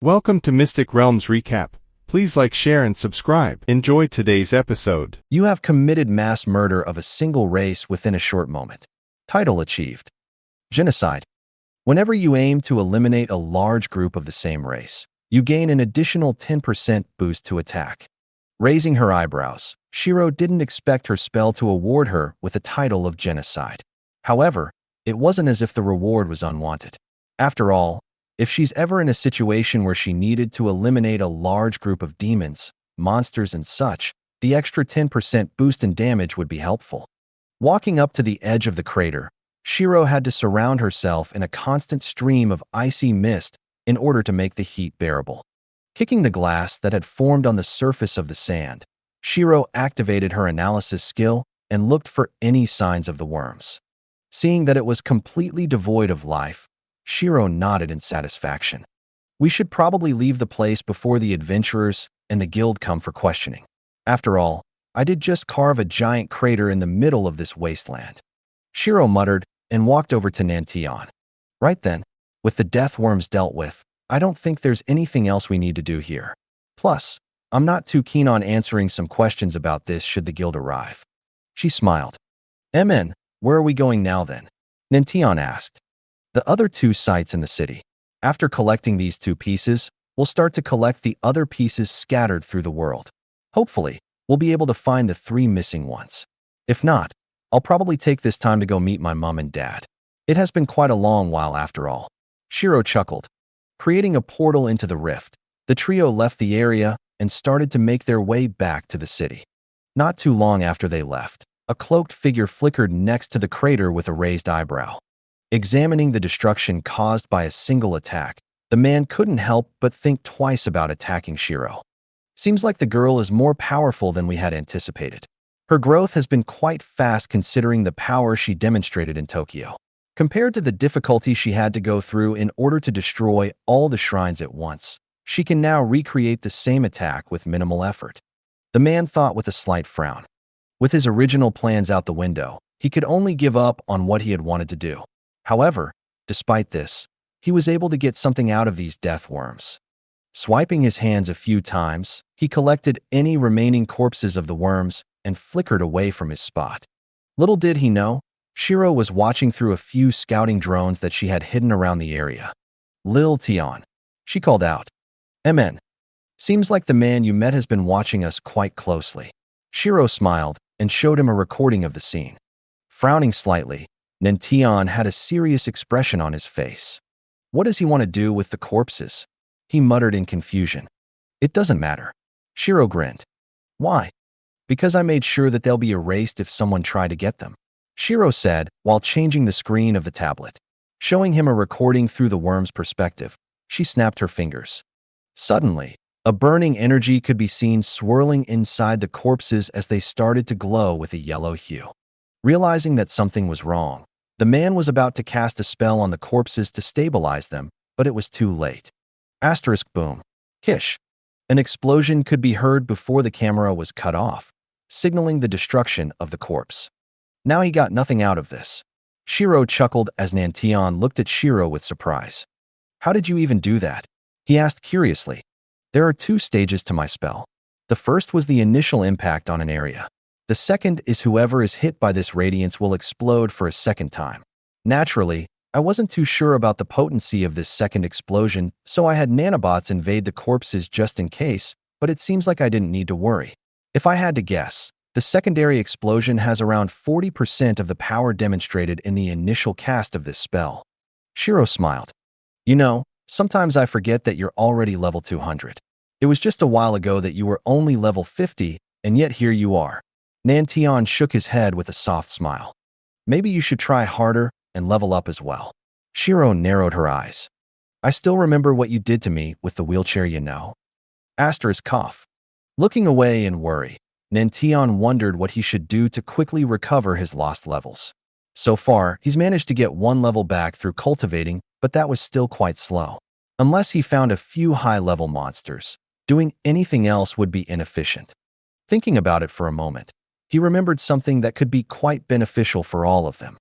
Welcome to Mystic Realms Recap. Please like, share, and subscribe. Enjoy today's episode. You have committed mass murder of a single race within a short moment. Title achieved. Genocide. Whenever you aim to eliminate a large group of the same race, you gain an additional 10% boost to attack. Raising her eyebrows, Shiro didn't expect her spell to award her with the title of genocide. However, it wasn't as if the reward was unwanted. After all, if she's ever in a situation where she needed to eliminate a large group of demons, monsters, and such, the extra 10% boost in damage would be helpful. Walking up to the edge of the crater, Shiro had to surround herself in a constant stream of icy mist in order to make the heat bearable. Kicking the glass that had formed on the surface of the sand, Shiro activated her analysis skill and looked for any signs of the worms. Seeing that it was completely devoid of life, Shiro nodded in satisfaction. We should probably leave the place before the adventurers and the guild come for questioning. After all, I did just carve a giant crater in the middle of this wasteland. Shiro muttered and walked over to Nantion. Right then, with the death worms dealt with, I don't think there's anything else we need to do here. Plus, I'm not too keen on answering some questions about this should the guild arrive. She smiled. MN, where are we going now then? Nantion asked. The other two sites in the city. After collecting these two pieces, we'll start to collect the other pieces scattered through the world. Hopefully, we'll be able to find the 3 missing ones. If not, I'll probably take this time to go meet my mom and dad. It has been quite a long while after all. Shiro chuckled. Creating a portal into the rift, the trio left the area and started to make their way back to the city. Not too long after they left, a cloaked figure flickered next to the crater with a raised eyebrow. Examining the destruction caused by a single attack, the man couldn't help but think twice about attacking Shiro. Seems like the girl is more powerful than we had anticipated. Her growth has been quite fast considering the power she demonstrated in Tokyo. Compared to the difficulty she had to go through in order to destroy all the shrines at once, she can now recreate the same attack with minimal effort. The man thought with a slight frown. With his original plans out the window, he could only give up on what he had wanted to do. However, despite this, he was able to get something out of these death worms. Swiping his hands a few times, he collected any remaining corpses of the worms and flickered away from his spot. Little did he know, Shiro was watching through a few scouting drones that she had hidden around the area. Lil Tion, she called out. MN, seems like the man you met has been watching us quite closely. Shiro smiled and showed him a recording of the scene. Frowning slightly, Nantion had a serious expression on his face. What does he want to do with the corpses? He muttered in confusion. It doesn't matter. Shiro grinned. Why? Because I made sure that they'll be erased if someone tried to get them, Shiro said while changing the screen of the tablet. Showing him a recording through the worm's perspective, she snapped her fingers. Suddenly, a burning energy could be seen swirling inside the corpses as they started to glow with a yellow hue. Realizing that something was wrong, the man was about to cast a spell on the corpses to stabilize them, but it was too late. Asterisk boom. Kish. An explosion could be heard before the camera was cut off, signaling the destruction of the corpse. Now he got nothing out of this. Shiro chuckled as Nantion looked at Shiro with surprise. How did you even do that? He asked curiously. There are 2 stages to my spell. The first was the initial impact on an area. The second is whoever is hit by this radiance will explode for a second time. Naturally, I wasn't too sure about the potency of this second explosion, so I had nanobots invade the corpses just in case, but it seems like I didn't need to worry. If I had to guess, the secondary explosion has around 40% of the power demonstrated in the initial cast of this spell. Shiro smiled. You know, sometimes I forget that you're already level 200. It was just a while ago that you were only level 50, and yet here you are. Nantion shook his head with a soft smile. Maybe you should try harder and level up as well. Shiro narrowed her eyes. I still remember what you did to me with the wheelchair, you know. Asterisk cough. Looking away in worry, Nantion wondered what he should do to quickly recover his lost levels. So far, he's managed to get 1 level back through cultivating, but that was still quite slow. Unless he found a few high-level monsters, doing anything else would be inefficient. Thinking about it for a moment, he remembered something that could be quite beneficial for all of them.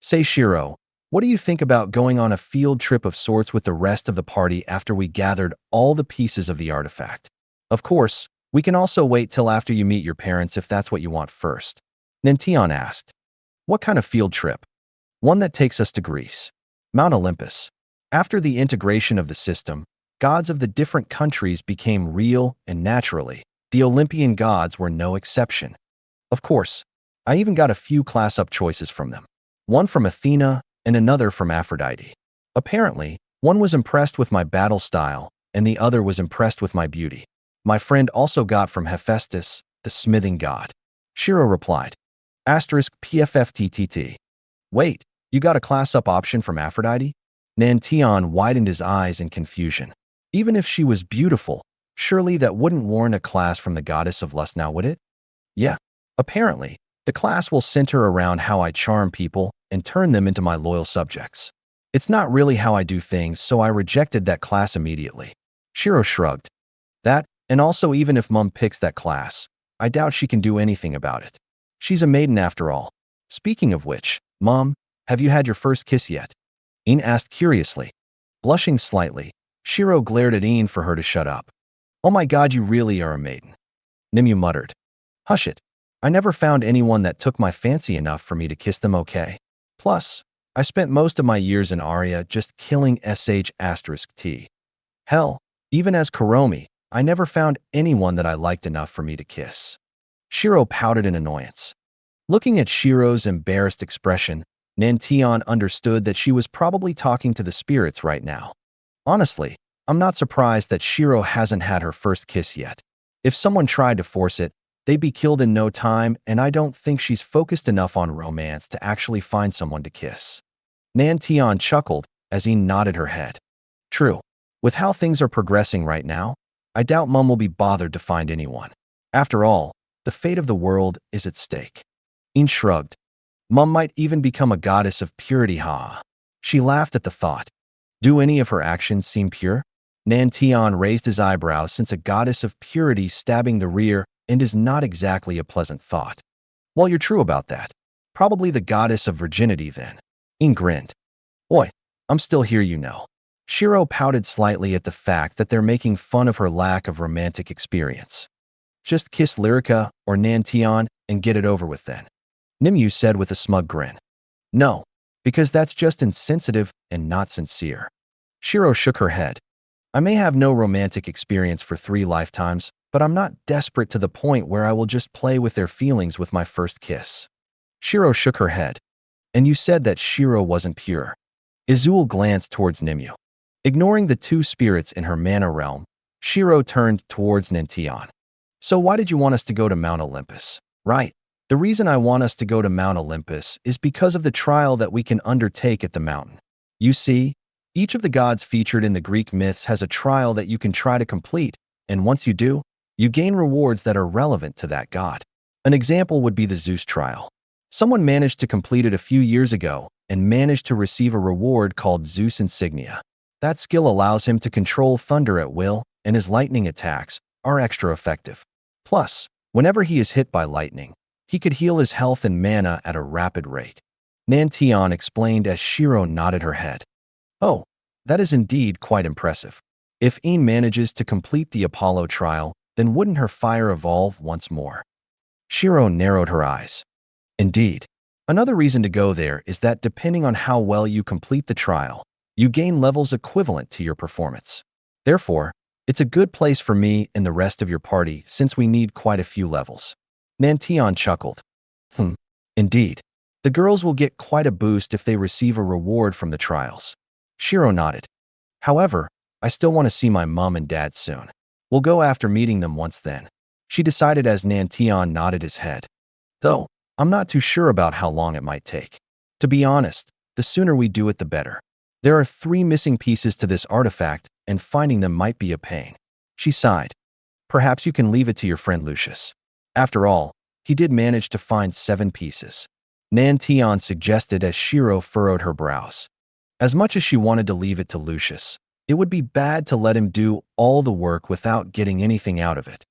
Say Shiro, What do you think about going on a field trip of sorts with the rest of the party after we gathered all the pieces of the artifact? Of course, we can also wait till after you meet your parents if that's what you want first. Nantion asked. What kind of field trip? One that takes us to Greece. Mount Olympus. After the integration of the system, gods of the different countries became real and naturally, the Olympian gods were no exception. Of course, I even got a few class-up choices from them. One from Athena and another from Aphrodite. Apparently, one was impressed with my battle style and the other was impressed with my beauty. My friend also got from Hephaestus, the smithing god. Shiro replied. *PFFTTT. Wait, you got a class-up option from Aphrodite? Nantion widened his eyes in confusion. Even if she was beautiful, surely that wouldn't warrant a class from the goddess of lust now, would it? Yeah. Apparently, the class will center around how I charm people and turn them into my loyal subjects. It's not really how I do things, so I rejected that class immediately. Shiro shrugged. That, and also even if Mum picks that class, I doubt she can do anything about it. She's a maiden after all. Speaking of which, Mom, have you had your first kiss yet? Een asked curiously. Blushing slightly, Shiro glared at Een for her to shut up. Oh my god, you really are a maiden. Nimue muttered. Hush it. I never found anyone that took my fancy enough for me to kiss them, okay? Plus, I spent most of my years in Aria just killing *T. Hell, even as Kuromi, I never found anyone that I liked enough for me to kiss. Shiro pouted in annoyance. Looking at Shiro's embarrassed expression, Nantion understood that she was probably talking to the spirits right now. Honestly, I'm not surprised that Shiro hasn't had her first kiss yet. If someone tried to force it, they'd be killed in no time, and I don't think she's focused enough on romance to actually find someone to kiss. Nantion chuckled as Een nodded her head. True. With how things are progressing right now, I doubt Mum will be bothered to find anyone. After all, the fate of the world is at stake. Een shrugged. Mum might even become a goddess of purity, ha. She laughed at the thought. Do any of her actions seem pure? Nantion raised his eyebrows since a goddess of purity stabbing the rear and is not exactly a pleasant thought. Well, you're true about that. Probably the goddess of virginity then. Een grinned. Oi, I'm still here, you know. Shiro pouted slightly at the fact that they're making fun of her lack of romantic experience. Just kiss Lyrica or Nantion and get it over with then. Nimue said with a smug grin. No, because that's just insensitive and not sincere. Shiro shook her head. I may have no romantic experience for 3 lifetimes, but I'm not desperate to the point where I will just play with their feelings with my first kiss. Shiro shook her head. And you said that Shiro wasn't pure. Izul glanced towards Nimue. Ignoring the 2 spirits in her mana realm, Shiro turned towards Nantion. So why did you want us to go to Mount Olympus? Right. The reason I want us to go to Mount Olympus is because of the trial that we can undertake at the mountain. You see, each of the gods featured in the Greek myths has a trial that you can try to complete, and once you do, you gain rewards that are relevant to that god. An example would be the Zeus trial. Someone managed to complete it a few years ago and managed to receive a reward called Zeus Insignia. That skill allows him to control thunder at will, and his lightning attacks are extra effective. Plus, whenever he is hit by lightning, he could heal his health and mana at a rapid rate. Nantion explained as Shiro nodded her head. Oh, that is indeed quite impressive. If Een manages to complete the Apollo trial, then wouldn't her fire evolve once more? Shiro narrowed her eyes. Indeed. Another reason to go there is that depending on how well you complete the trial, you gain levels equivalent to your performance. Therefore, it's a good place for me and the rest of your party since we need quite a few levels. Nantion chuckled. Indeed. The girls will get quite a boost if they receive a reward from the trials. Shiro nodded. However, I still want to see my mom and dad soon. We'll go after meeting them once then. She decided as Nantion nodded his head. Though, I'm not too sure about how long it might take. To be honest, the sooner we do it the better. There are 3 missing pieces to this artifact, and finding them might be a pain. She sighed. Perhaps you can leave it to your friend Lucius. After all, he did manage to find 7 pieces. Nantion suggested as Shiro furrowed her brows. As much as she wanted to leave it to Lucius, it would be bad to let him do all the work without getting anything out of it.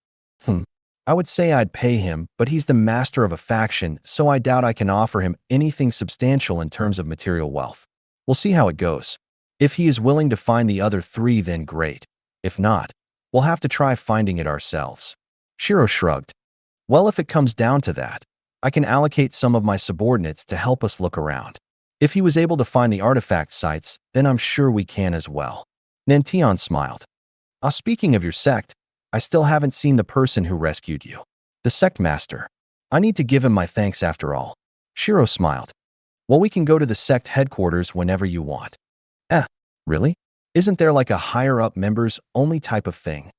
I would say I'd pay him, but he's the master of a faction, so I doubt I can offer him anything substantial in terms of material wealth. We'll see how it goes. If he is willing to find the other three, then great. If not, we'll have to try finding it ourselves. Shiro shrugged. Well, if it comes down to that, I can allocate some of my subordinates to help us look around. If he was able to find the artifact sites, then I'm sure we can as well. Nantian smiled. Speaking of your sect, I still haven't seen the person who rescued you. The sect master. I need to give him my thanks after all. Shiro smiled. Well, we can go to the sect headquarters whenever you want. Really? Isn't there like a higher-up members-only type of thing?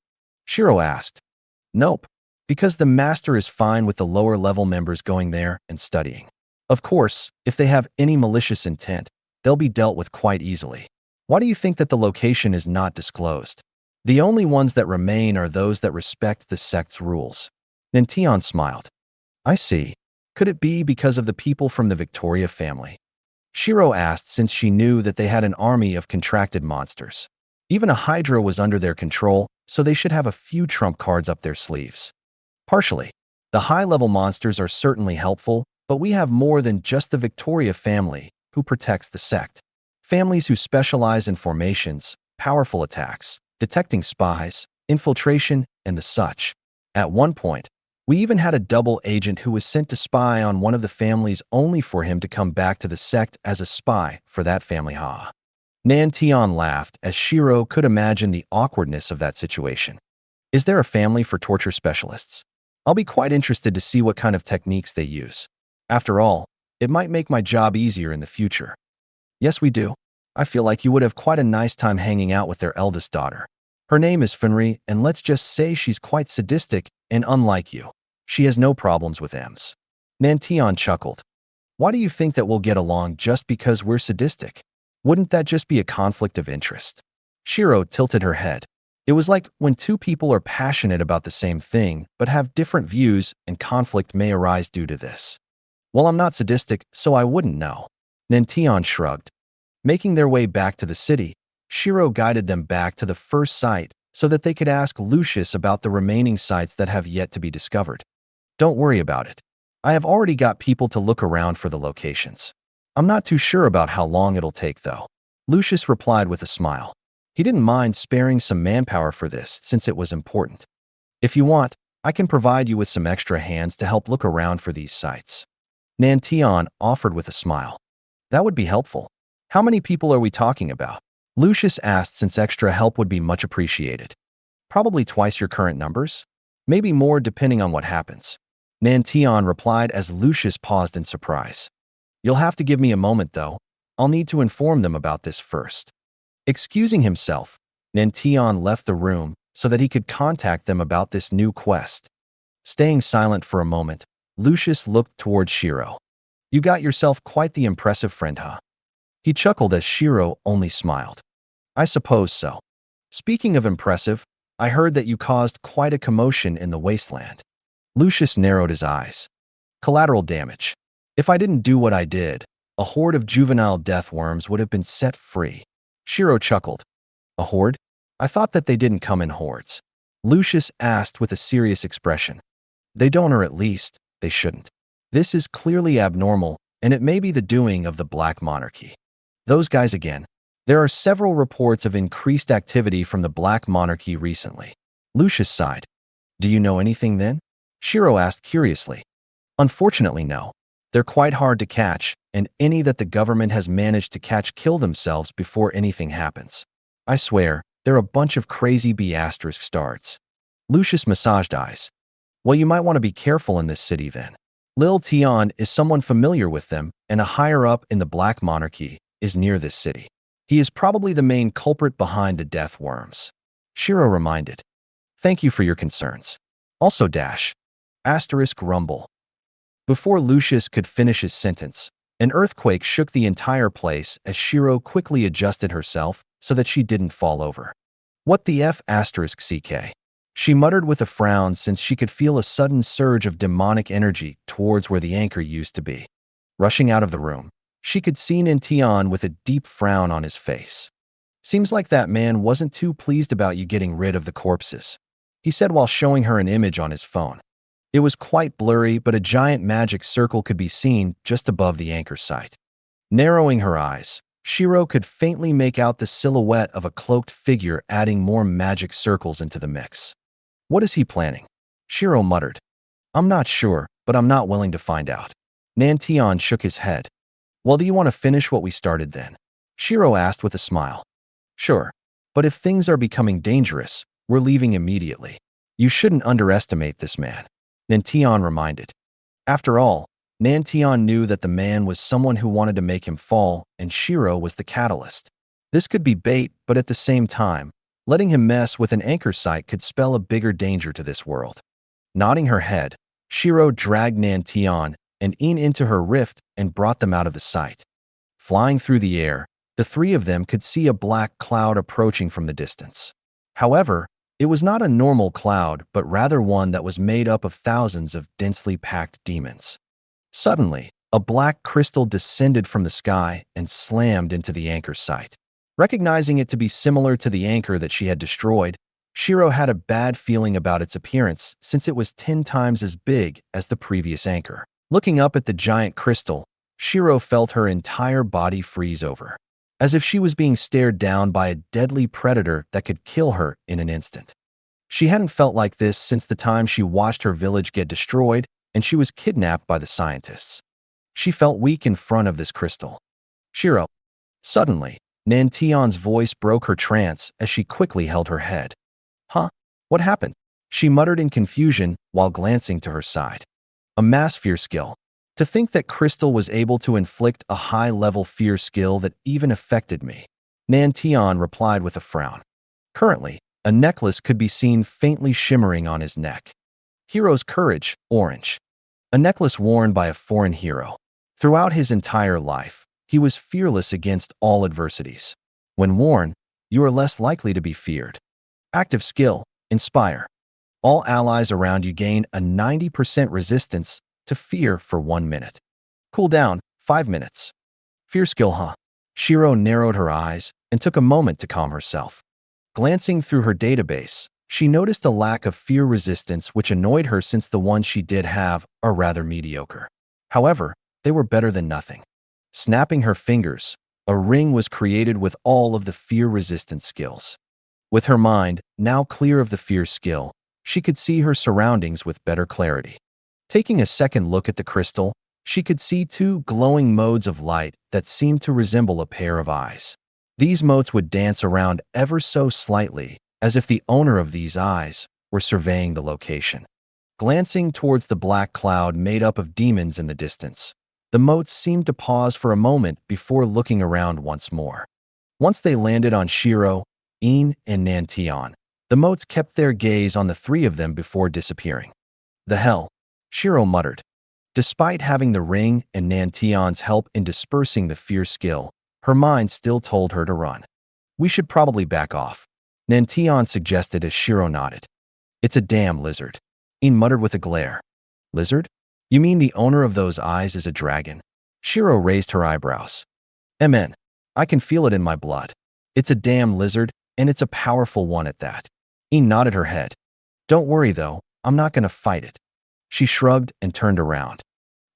Shiro asked. Nope, because the master is fine with the lower-level members going there and studying. Of course, if they have any malicious intent, they'll be dealt with quite easily. Why do you think that the location is not disclosed? The only ones that remain are those that respect the sect's rules. Nantian smiled. I see. Could it be because of the people from the Victoria family? Shiro asked, since she knew that they had an army of contracted monsters. Even a Hydra was under their control, so they should have a few trump cards up their sleeves. Partially. The high-level monsters are certainly helpful, but we have more than just the Victoria family, who protects the sect. Families who specialize in formations, powerful attacks, detecting spies, infiltration, and the such. At one point, we even had a double agent who was sent to spy on one of the families only for him to come back to the sect as a spy for that family. Nantian laughed as Shiro could imagine the awkwardness of that situation. Is there a family for torture specialists? I'll be quite interested to see what kind of techniques they use. After all, it might make my job easier in the future. Yes, we do. I feel like you would have quite a nice time hanging out with their eldest daughter. Her name is Fenri, and let's just say she's quite sadistic and unlike you. She has no problems with M's. Nantian chuckled. Why do you think that we'll get along just because we're sadistic? Wouldn't that just be a conflict of interest? Shiro tilted her head. It was like when two people are passionate about the same thing but have different views, and conflict may arise due to this. Well, I'm not sadistic, so I wouldn't know. Nantian shrugged. Making their way back to the city, Shiro guided them back to the first site so that they could ask Lucius about the remaining sites that have yet to be discovered. Don't worry about it. I have already got people to look around for the locations. I'm not too sure about how long it'll take, though. Lucius replied with a smile. He didn't mind sparing some manpower for this since it was important. If you want, I can provide you with some extra hands to help look around for these sites. Nantian offered with a smile. That would be helpful. How many people are we talking about? Lucius asked, since extra help would be much appreciated. Probably twice your current numbers? Maybe more depending on what happens. Nantian replied as Lucius paused in surprise. You'll have to give me a moment, though. I'll need to inform them about this first. Excusing himself, Nantian left the room so that he could contact them about this new quest. Staying silent for a moment, Lucius looked toward Shiro. You got yourself quite the impressive friend, huh? He chuckled as Shiro only smiled. I suppose so. Speaking of impressive, I heard that you caused quite a commotion in the wasteland. Lucius narrowed his eyes. Collateral damage. If I didn't do what I did, a horde of juvenile death worms would have been set free. Shiro chuckled. A horde? I thought that they didn't come in hordes. Lucius asked with a serious expression. They don't, or at least, they shouldn't. This is clearly abnormal, and it may be the doing of the Black Monarchy. Those guys again. There are several reports of increased activity from the Black Monarchy recently. Lucius sighed. Do you know anything then? Shiro asked curiously. Unfortunately, no. They're quite hard to catch, and any that the government has managed to catch kill themselves before anything happens. I swear, they're a bunch of crazy B** starts. Lucius massaged eyes. Well, you might want to be careful in this city then. Lil Tian is someone familiar with them, and a higher up in the Black Monarchy is near this city. He is probably the main culprit behind the death worms. Shiro reminded. Thank you for your concerns. Also rumble. Before Lucius could finish his sentence, an earthquake shook the entire place as Shiro quickly adjusted herself so that she didn't fall over. What the *ck? She muttered with a frown, since she could feel a sudden surge of demonic energy towards where the anchor used to be. Rushing out of the room, she could see Nantian with a deep frown on his face. Seems like that man wasn't too pleased about you getting rid of the corpses, he said while showing her an image on his phone. It was quite blurry, but a giant magic circle could be seen just above the anchor site. Narrowing her eyes, Shiro could faintly make out the silhouette of a cloaked figure, adding more magic circles into the mix. What is he planning? Shiro muttered. I'm not sure, but I'm not willing to find out. Nantian shook his head. Well, do you want to finish what we started then? Shiro asked with a smile. Sure, but if things are becoming dangerous, we're leaving immediately. You shouldn't underestimate this man, Nantian reminded. After all, Nantian knew that the man was someone who wanted to make him fall, and Shiro was the catalyst. This could be bait, but at the same time, letting him mess with an anchor site could spell a bigger danger to this world. Nodding her head, Shiro dragged Nantian and Een into her rift and brought them out of the sight. Flying through the air, the three of them could see a black cloud approaching from the distance. However, it was not a normal cloud, but rather one that was made up of thousands of densely packed demons. Suddenly, a black crystal descended from the sky and slammed into the anchor site. Recognizing it to be similar to the anchor that she had destroyed, Shiro had a bad feeling about its appearance since it was 10 times as big as the previous anchor. Looking up at the giant crystal, Shiro felt her entire body freeze over, as if she was being stared down by a deadly predator that could kill her in an instant. She hadn't felt like this since the time she watched her village get destroyed and she was kidnapped by the scientists. She felt weak in front of this crystal. Shiro. Suddenly, Nantian's voice broke her trance as she quickly held her head. Huh? What happened? She muttered in confusion while glancing to her side. A mass fear skill. To think that Crystal was able to inflict a high-level fear skill that even affected me. Nantian replied with a frown. Currently, a necklace could be seen faintly shimmering on his neck. Hero's Courage, orange. A necklace worn by a foreign hero. Throughout his entire life, he was fearless against all adversities. When worn, you are less likely to be feared. Active skill, Inspire. All allies around you gain a 90% resistance to fear for 1 minute. Cooldown, 5 minutes. Fear skill, Shiro narrowed her eyes and took a moment to calm herself. Glancing through her database, she noticed a lack of fear resistance which annoyed her since the ones she did have are rather mediocre. However, they were better than nothing. Snapping her fingers, a ring was created with all of the fear resistance skills. With her mind now clear of the fear skill, she could see her surroundings with better clarity. Taking a second look at the crystal, she could see 2 glowing modes of light that seemed to resemble a pair of eyes. These motes would dance around ever so slightly, as if the owner of these eyes were surveying the location. Glancing towards the black cloud made up of demons in the distance, the motes seemed to pause for a moment before looking around once more. Once they landed on Shiro, Een, and Nantian, the motes kept their gaze on the 3 of them before disappearing. The hell? Shiro muttered. Despite having the ring and Nantian's help in dispersing the fear skill, her mind still told her to run. We should probably back off, Nantian suggested as Shiro nodded. It's a damn lizard, Een muttered with a glare. Lizard? You mean the owner of those eyes is a dragon? Shiro raised her eyebrows. MN. I can feel it in my blood. It's a damn lizard, and it's a powerful one at that. Een nodded her head. Don't worry though, I'm not gonna fight it. She shrugged and turned around.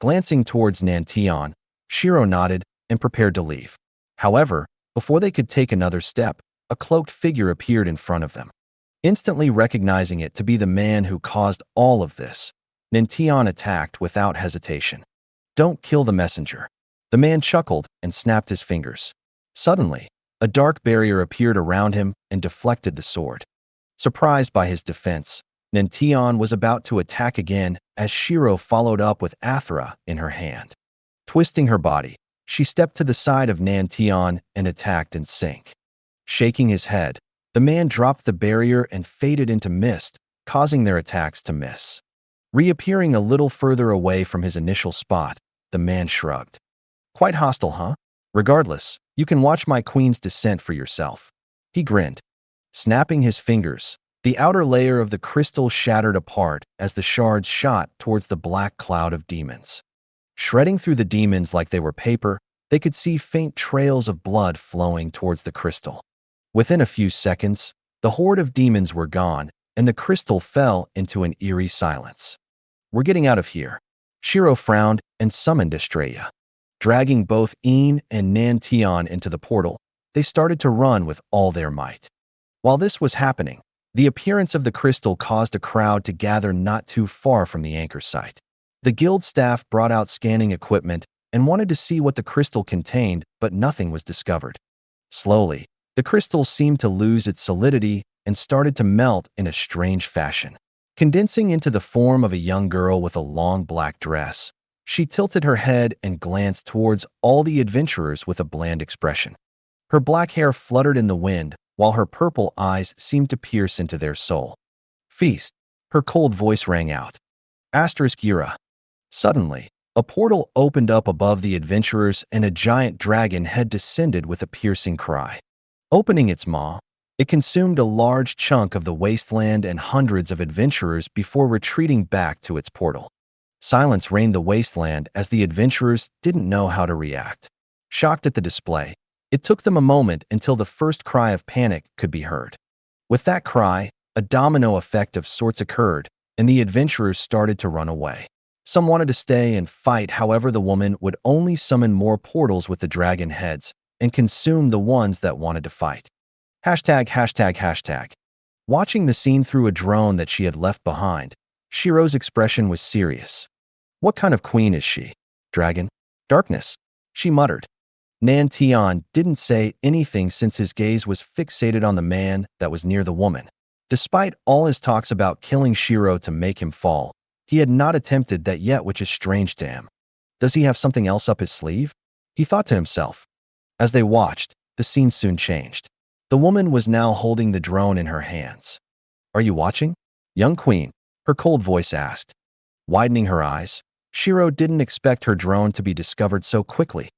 Glancing towards Nantian, Shiro nodded and prepared to leave. However, before they could take another step, a cloaked figure appeared in front of them. Instantly recognizing it to be the man who caused all of this, Nantian attacked without hesitation. Don't kill the messenger. The man chuckled and snapped his fingers. Suddenly, a dark barrier appeared around him and deflected the sword. Surprised by his defense, Nantian was about to attack again as Shiro followed up with Athra in her hand. Twisting her body, she stepped to the side of Nantian and attacked in sync. Shaking his head, the man dropped the barrier and faded into mist, causing their attacks to miss. Reappearing a little further away from his initial spot, the man shrugged. Quite hostile, huh? Regardless, you can watch my queen's descent for yourself. He grinned. Snapping his fingers, the outer layer of the crystal shattered apart as the shards shot towards the black cloud of demons. Shredding through the demons like they were paper, they could see faint trails of blood flowing towards the crystal. Within a few seconds, the horde of demons were gone, and the crystal fell into an eerie silence. We're getting out of here. Shiro frowned and summoned Estrella. Dragging both Een and Nan into the portal, they started to run with all their might. While this was happening, the appearance of the crystal caused a crowd to gather not too far from the anchor site. The guild staff brought out scanning equipment and wanted to see what the crystal contained, but nothing was discovered. Slowly, the crystal seemed to lose its solidity and started to melt in a strange fashion. Condensing into the form of a young girl with a long black dress, she tilted her head and glanced towards all the adventurers with a bland expression. Her black hair fluttered in the wind, while her purple eyes seemed to pierce into their soul. Feast, her cold voice rang out. Yura. Suddenly, a portal opened up above the adventurers and a giant dragon had descended with a piercing cry. Opening its maw, it consumed a large chunk of the wasteland and hundreds of adventurers before retreating back to its portal. Silence reigned the wasteland as the adventurers didn't know how to react. Shocked at the display, it took them a moment until the first cry of panic could be heard. With that cry, a domino effect of sorts occurred, and the adventurers started to run away. Some wanted to stay and fight, however the woman would only summon more portals with the dragon heads and consume the ones that wanted to fight. ####. Watching the scene through a drone that she had left behind, Shiro's expression was serious. What kind of queen is she? Dragon? Darkness? She muttered. Nan didn't say anything since his gaze was fixated on the man that was near the woman. Despite all his talks about killing Shiro to make him fall, he had not attempted that yet, which is strange to him. Does he have something else up his sleeve? He thought to himself. As they watched, the scene soon changed. The woman was now holding the drone in her hands. Are you watching? Young queen, her cold voice asked. Widening her eyes, Shiro didn't expect her drone to be discovered so quickly.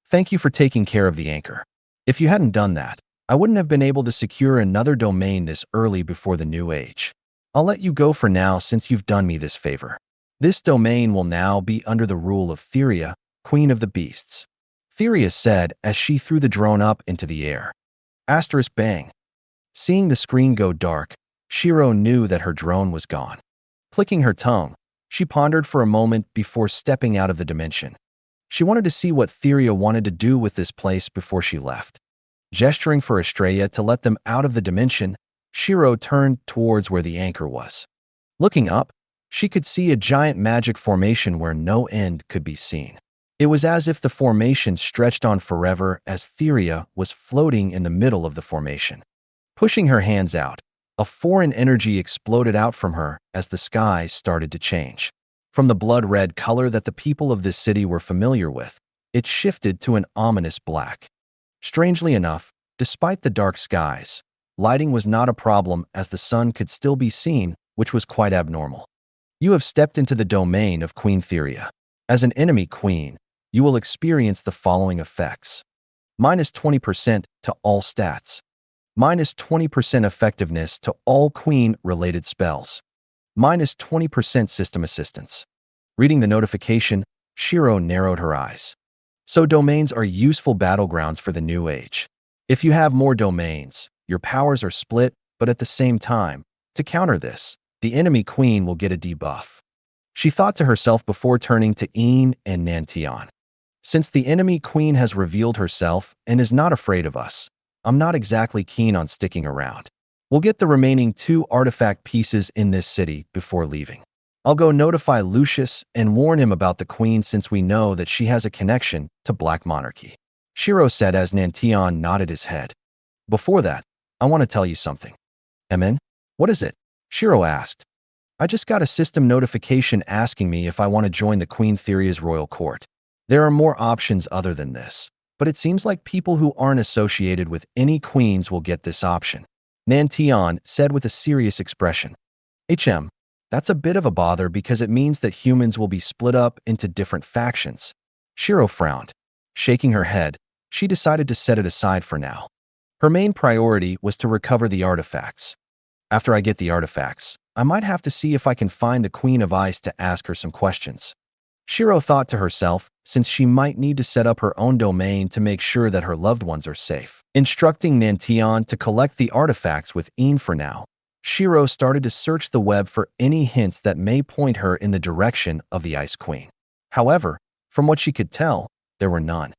Thank you for taking care of the anchor. If you hadn't done that, I wouldn't have been able to secure another domain this early before the new age. I'll let you go for now since you've done me this favor. This domain will now be under the rule of Theria, Queen of the Beasts. Theria said as she threw the drone up into the air. Bang. Seeing the screen go dark, Shiro knew that her drone was gone. Clicking her tongue, she pondered for a moment before stepping out of the dimension. She wanted to see what Theria wanted to do with this place before she left. Gesturing for Estrella to let them out of the dimension, Shiro turned towards where the anchor was. Looking up, she could see a giant magic formation where no end could be seen. It was as if the formation stretched on forever as Theria was floating in the middle of the formation. Pushing her hands out, a foreign energy exploded out from her as the sky started to change. From the blood-red color that the people of this city were familiar with, it shifted to an ominous black. Strangely enough, despite the dark skies, lighting was not a problem as the sun could still be seen, which was quite abnormal. You have stepped into the domain of Queen Theria. As an enemy queen, you will experience the following effects. -20% to all stats. -20% effectiveness to all queen-related spells. -20% system assistance. Reading the notification, Shiro narrowed her eyes. So domains are useful battlegrounds for the new age. If you have more domains, your powers are split, but at the same time, to counter this, the enemy queen will get a debuff. She thought to herself before turning to Een and Nantion. Since the enemy queen has revealed herself and is not afraid of us, I'm not exactly keen on sticking around. We'll get the remaining 2 artifact pieces in this city before leaving. I'll go notify Lucius and warn him about the queen since we know that she has a connection to Black Monarchy. Shiro said as Nantion nodded his head. Before that, I want to tell you something. Emin? What is it? Shiro asked. I just got a system notification asking me if I want to join the Queen Theria's royal court. There are more options other than this, but it seems like people who aren't associated with any queens will get this option. Nantion said with a serious expression. That's a bit of a bother because it means that humans will be split up into different factions. Shiro frowned. Shaking her head, she decided to set it aside for now. Her main priority was to recover the artifacts. After I get the artifacts, I might have to see if I can find the Queen of Ice to ask her some questions. Shiro thought to herself, since she might need to set up her own domain to make sure that her loved ones are safe. Instructing Nantion to collect the artifacts with Een for now, Shiro started to search the web for any hints that may point her in the direction of the Ice Queen. However, from what she could tell, there were none.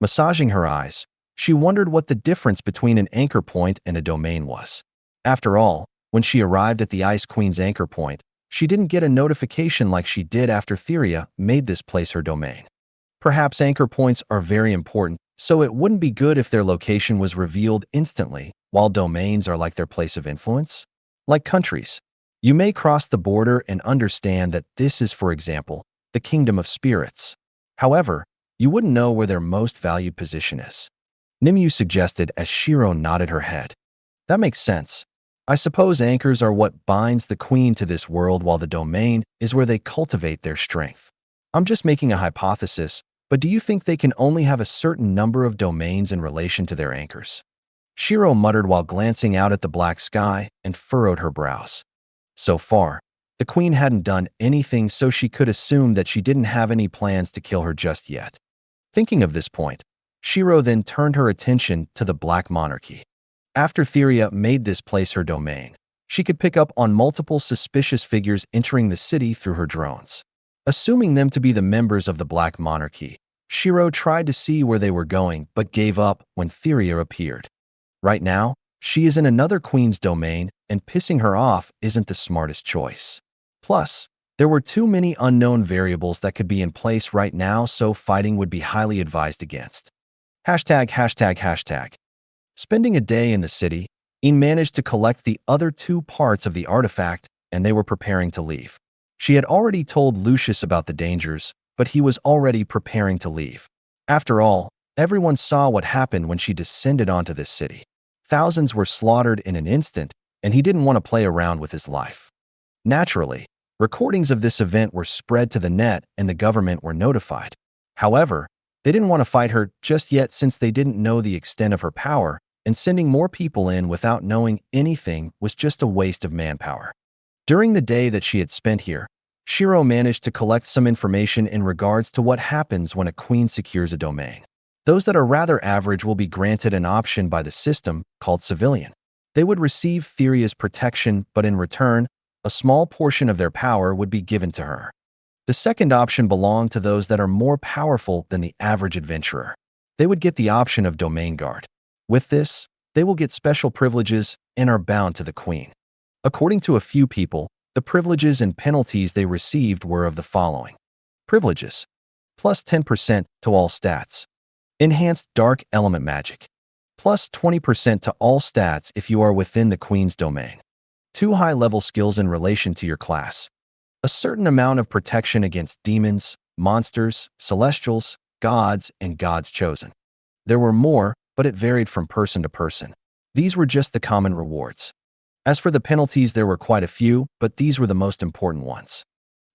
Massaging her eyes, she wondered what the difference between an anchor point and a domain was. After all, when she arrived at the Ice Queen's anchor point, she didn't get a notification like she did after Theria made this place her domain. Perhaps anchor points are very important, so it wouldn't be good if their location was revealed instantly, while domains are like their place of influence. Like countries, you may cross the border and understand that this is, for example, the kingdom of spirits. However, you wouldn't know where their most valued position is. Nimue suggested as Shiro nodded her head. That makes sense. I suppose anchors are what binds the queen to this world, while the domain is where they cultivate their strength. I'm just making a hypothesis, but do you think they can only have a certain number of domains in relation to their anchors? Shiro muttered while glancing out at the black sky and furrowed her brows. So far, the queen hadn't done anything, so she could assume that she didn't have any plans to kill her just yet. Thinking of this point, Shiro then turned her attention to the Black Monarchy. After Theria made this place her domain, she could pick up on multiple suspicious figures entering the city through her drones. Assuming them to be the members of the Black Monarchy, Shiro tried to see where they were going but gave up when Theria appeared. Right now, she is in another queen's domain, and pissing her off isn't the smartest choice. Plus, there were too many unknown variables that could be in place right now, so fighting would be highly advised against. ####. Spending a day in the city, Ian managed to collect the other two parts of the artifact, and they were preparing to leave. She had already told Lucius about the dangers, but he was already preparing to leave. After all, everyone saw what happened when she descended onto this city. Thousands were slaughtered in an instant, and he didn't want to play around with his life. Naturally, recordings of this event were spread to the net and the government were notified. However, they didn't want to fight her just yet since they didn't know the extent of her power, and sending more people in without knowing anything was just a waste of manpower. During the day that she had spent here, Shiro managed to collect some information in regards to what happens when a queen secures a domain. Those that are rather average will be granted an option by the system called civilian. They would receive Theria's protection, but in return, a small portion of their power would be given to her. The second option belonged to those that are more powerful than the average adventurer. They would get the option of domain guard. With this, they will get special privileges and are bound to the queen. According to a few people, the privileges and penalties they received were of the following. Privileges: plus 10% to all stats. Enhanced dark element magic. Plus 20% to all stats if you are within the queen's domain. 2 high-level skills in relation to your class. A certain amount of protection against demons, monsters, celestials, gods, and gods chosen. There were more, but it varied from person to person. These were just the common rewards. As for the penalties, there were quite a few, but these were the most important ones.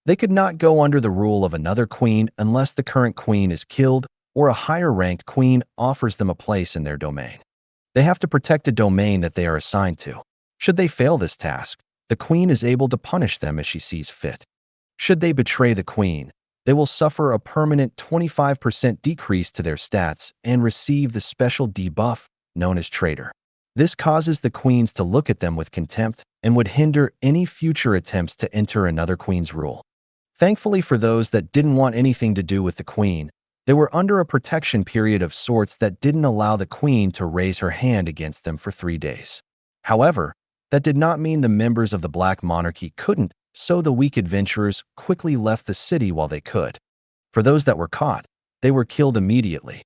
They could not go under the rule of another queen unless the current queen is killed or a higher-ranked queen offers them a place in their domain. They have to protect a domain that they are assigned to. Should they fail this task, the queen is able to punish them as she sees fit. Should they betray the queen, they will suffer a permanent 25% decrease to their stats and receive the special debuff known as traitor. This causes the queens to look at them with contempt and would hinder any future attempts to enter another queen's rule. Thankfully for those that didn't want anything to do with the queen, they were under a protection period of sorts that didn't allow the queen to raise her hand against them for 3 days. However, that did not mean the members of the Black Monarchy couldn't, so the weak adventurers quickly left the city while they could. For those that were caught, they were killed immediately.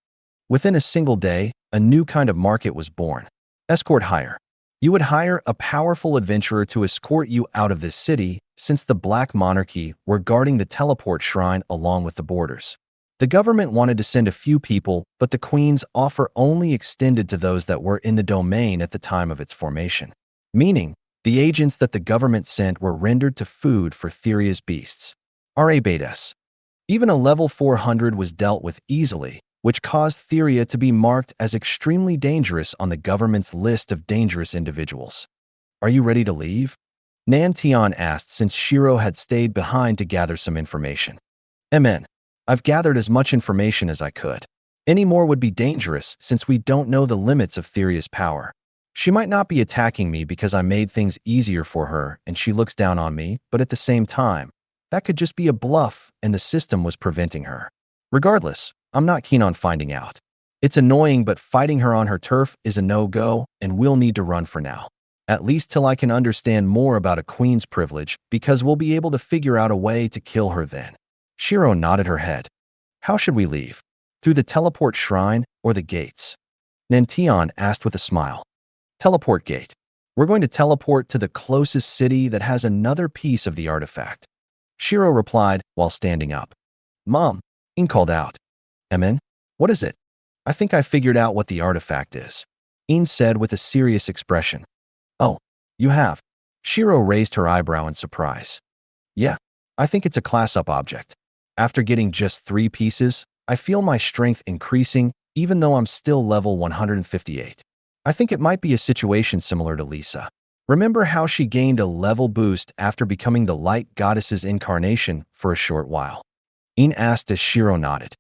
Within a single day, a new kind of market was born. Escort hire. You would hire a powerful adventurer to escort you out of this city, since the Black Monarchy were guarding the teleport shrine along with the borders. The government wanted to send a few people, but the queen's offer only extended to those that were in the domain at the time of its formation. Meaning, the agents that the government sent were rendered to food for Theria's beasts. Betas. Even a level 400 was dealt with easily, which caused Theria to be marked as extremely dangerous on the government's list of dangerous individuals. Are you ready to leave? Nan Tian asked since Shiro had stayed behind to gather some information. Amen. I've gathered as much information as I could. Any more would be dangerous since we don't know the limits of Theria's power. She might not be attacking me because I made things easier for her and she looks down on me, but at the same time, that could just be a bluff and the system was preventing her. Regardless, I'm not keen on finding out. It's annoying, but fighting her on her turf is a no-go, and we'll need to run for now. At least till I can understand more about a queen's privilege, because we'll be able to figure out a way to kill her then. Shiro nodded her head. How should we leave? Through the teleport shrine or the gates? Nantion asked with a smile. Teleport gate. We're going to teleport to the closest city that has another piece of the artifact. Shiro replied while standing up. Mom, In called out. Emin, what is it? I think I figured out what the artifact is. In said with a serious expression. Oh, you have? Shiro raised her eyebrow in surprise. Yeah, I think it's a class-up object. After getting just 3 pieces, I feel my strength increasing even though I'm still level 158. I think it might be a situation similar to Lisa. Remember how she gained a level boost after becoming the light goddess's incarnation for a short while? In asked as Shiro nodded.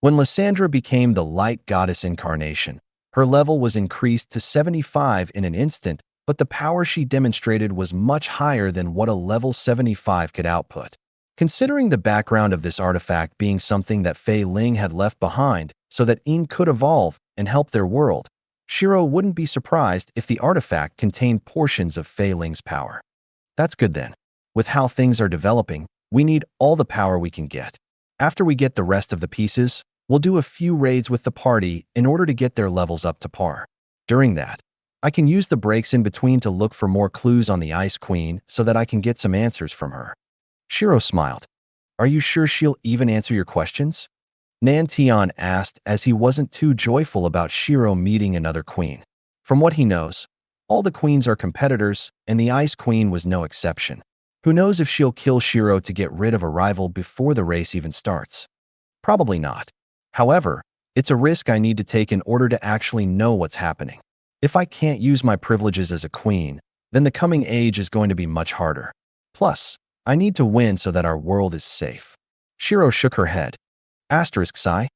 When Lysandra became the light goddess incarnation, her level was increased to 75 in an instant, but the power she demonstrated was much higher than what a level 75 could output. Considering the background of this artifact being something that Fei Ling had left behind so that In could evolve and help their world, Shiro wouldn't be surprised if the artifact contained portions of Fei Ling's power. That's good then. With how things are developing, we need all the power we can get. After we get the rest of the pieces, we'll do a few raids with the party in order to get their levels up to par. During that, I can use the breaks in between to look for more clues on the Ice Queen so that I can get some answers from her. Shiro smiled. Are you sure she'll even answer your questions? Nantion asked as he wasn't too joyful about Shiro meeting another queen. From what he knows, all the queens are competitors, and the Ice Queen was no exception. Who knows if she'll kill Shiro to get rid of a rival before the race even starts? Probably not. However, it's a risk I need to take in order to actually know what's happening. If I can't use my privileges as a queen, then the coming age is going to be much harder. Plus, I need to win so that our world is safe. Shiro shook her head. Asterisk sigh.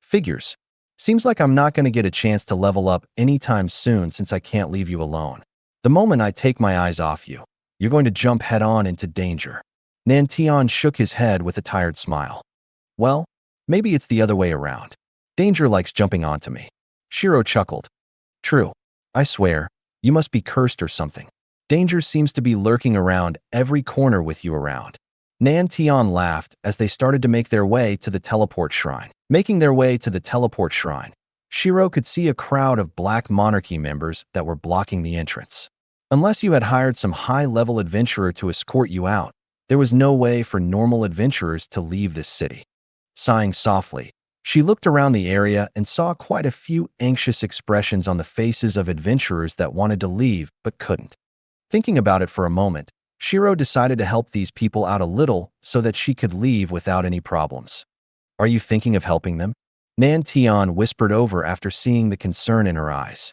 Figures. Seems like I'm not going to get a chance to level up anytime soon since I can't leave you alone. The moment I take my eyes off you, you're going to jump head-on into danger. Nantion shook his head with a tired smile. Well, maybe it's the other way around. Danger likes jumping onto me. Shiro chuckled. True. I swear, you must be cursed or something. Danger seems to be lurking around every corner with you around. Nantion laughed as they started to make their way to the teleport shrine. Making their way to the teleport shrine, Shiro could see a crowd of Black Monarchy members that were blocking the entrance. Unless you had hired some high-level adventurer to escort you out, there was no way for normal adventurers to leave this city. Sighing softly, she looked around the area and saw quite a few anxious expressions on the faces of adventurers that wanted to leave but couldn't. Thinking about it for a moment, Shiro decided to help these people out a little so that she could leave without any problems. Are you thinking of helping them? Nantion whispered over after seeing the concern in her eyes.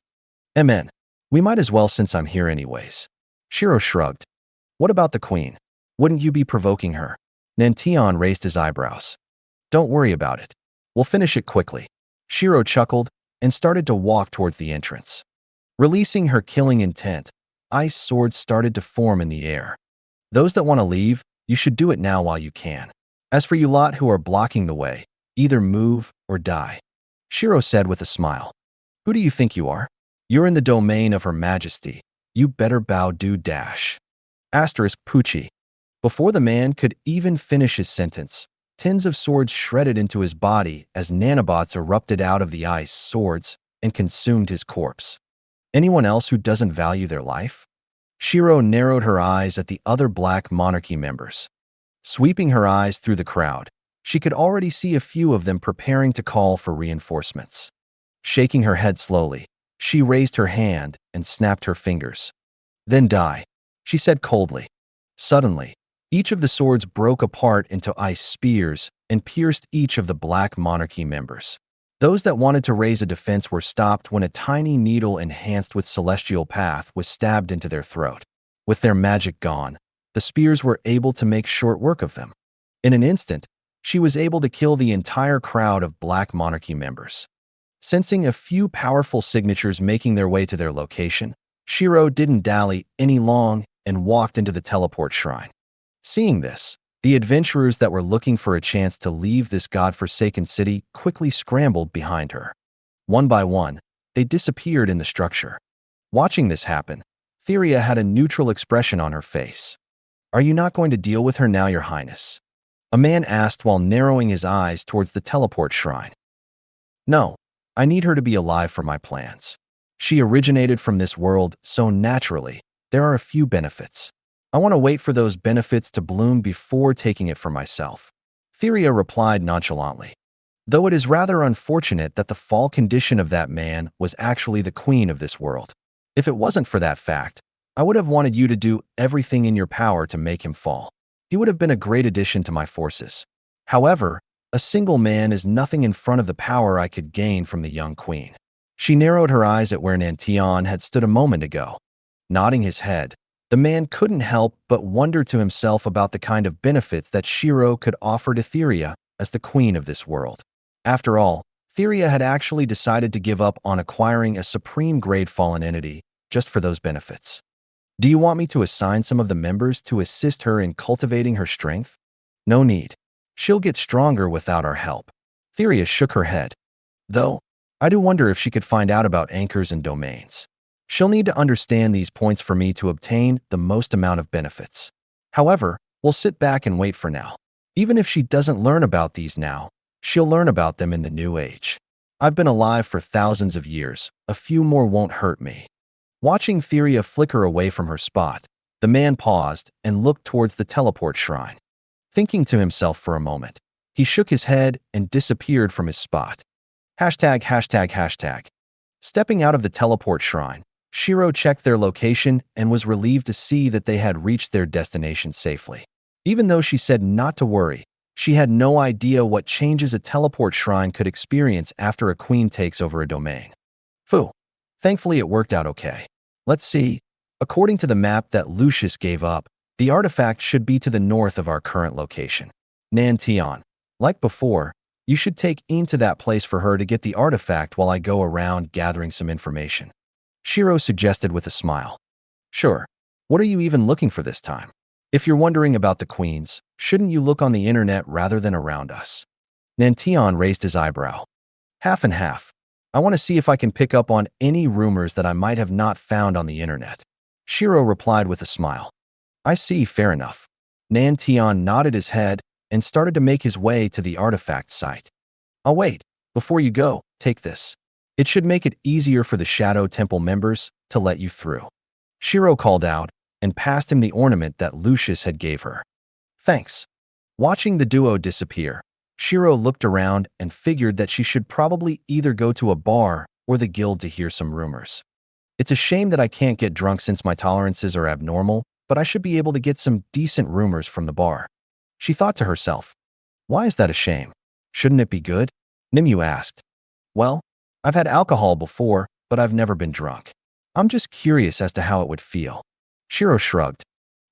Amen. We might as well since I'm here anyways. Shiro shrugged. What about the queen? Wouldn't you be provoking her? Nantion raised his eyebrows. Don't worry about it. We'll finish it quickly. Shiro chuckled and started to walk towards the entrance. Releasing her killing intent, ice swords started to form in the air. Those that want to leave, you should do it now while you can. As for you lot who are blocking the way, either move or die. Shiro said with a smile. Who do you think you are? You're in the domain of Her Majesty. You better bow do dash. Asterisk Poochie. Before the man could even finish his sentence, tens of swords shredded into his body as nanobots erupted out of the ice swords and consumed his corpse. Anyone else who doesn't value their life? Shiro narrowed her eyes at the other Black Monarchy members. Sweeping her eyes through the crowd, she could already see a few of them preparing to call for reinforcements. Shaking her head slowly, she raised her hand and snapped her fingers. Then die, she said coldly. Suddenly, each of the swords broke apart into ice spears and pierced each of the Black Monarchy members. Those that wanted to raise a defense were stopped when a tiny needle enhanced with celestial path was stabbed into their throat. With their magic gone, the spears were able to make short work of them. In an instant, she was able to kill the entire crowd of Black Monarchy members. Sensing a few powerful signatures making their way to their location, Shiro didn't dally any long and walked into the teleport shrine. Seeing this, The adventurers that were looking for a chance to leave this god-forsaken city quickly scrambled behind her. One by one, they disappeared in the structure. Watching this happen, Theria had a neutral expression on her face. "Are you not going to deal with her now, Your Highness?" a man asked while narrowing his eyes towards the teleport shrine. "No, I need her to be alive for my plans. She originated from this world, so naturally, there are a few benefits. I want to wait for those benefits to bloom before taking it for myself," Theria replied nonchalantly. Though it is rather unfortunate that the fall condition of that man was actually the queen of this world. If it wasn't for that fact, I would have wanted you to do everything in your power to make him fall. He would have been a great addition to my forces. However, a single man is nothing in front of the power I could gain from the young queen. She narrowed her eyes at where Nantion had stood a moment ago. Nodding his head, the man couldn't help but wonder to himself about the kind of benefits that Shiro could offer to Theria as the queen of this world. After all, Theria had actually decided to give up on acquiring a supreme-grade fallen entity just for those benefits. "Do you want me to assign some of the members to assist her in cultivating her strength?" "No need. She'll get stronger without our help." Theria shook her head. "Though, I do wonder if she could find out about anchors and domains. She'll need to understand these points for me to obtain the most amount of benefits. However, we'll sit back and wait for now. Even if she doesn't learn about these now, she'll learn about them in the new age. I've been alive for thousands of years. A few more won't hurt me." Watching Theria flicker away from her spot, the man paused and looked towards the teleport shrine. Thinking to himself for a moment, he shook his head and disappeared from his spot. ####. Stepping out of the teleport shrine, Shiro checked their location and was relieved to see that they had reached their destination safely. Even though she said not to worry, she had no idea what changes a teleport shrine could experience after a queen takes over a domain. Phew. Thankfully it worked out okay. Let's see. According to the map that Lucius gave up, the artifact should be to the north of our current location. Nantion. Like before, you should take Een to that place for her to get the artifact while I go around gathering some information," Shiro suggested with a smile. "Sure. What are you even looking for this time? If you're wondering about the queens, shouldn't you look on the internet rather than around us?" Nantion raised his eyebrow. "Half and half. I want to see if I can pick up on any rumors that I might have not found on the internet," Shiro replied with a smile. "I see, fair enough." Nantion nodded his head and started to make his way to the artifact site. "I'll wait. Before you go, take this. It should make it easier for the Shadow Temple members to let you through," Shiro called out and passed him the ornament that Lucius had gave her. "Thanks." Watching the duo disappear, Shiro looked around and figured that she should probably either go to a bar or the guild to hear some rumors. "It's a shame that I can't get drunk since my tolerances are abnormal, but I should be able to get some decent rumors from the bar," she thought to herself. "Why is that a shame? Shouldn't it be good?" Nimue asked. "Well, I've had alcohol before, but I've never been drunk. I'm just curious as to how it would feel." Shiro shrugged.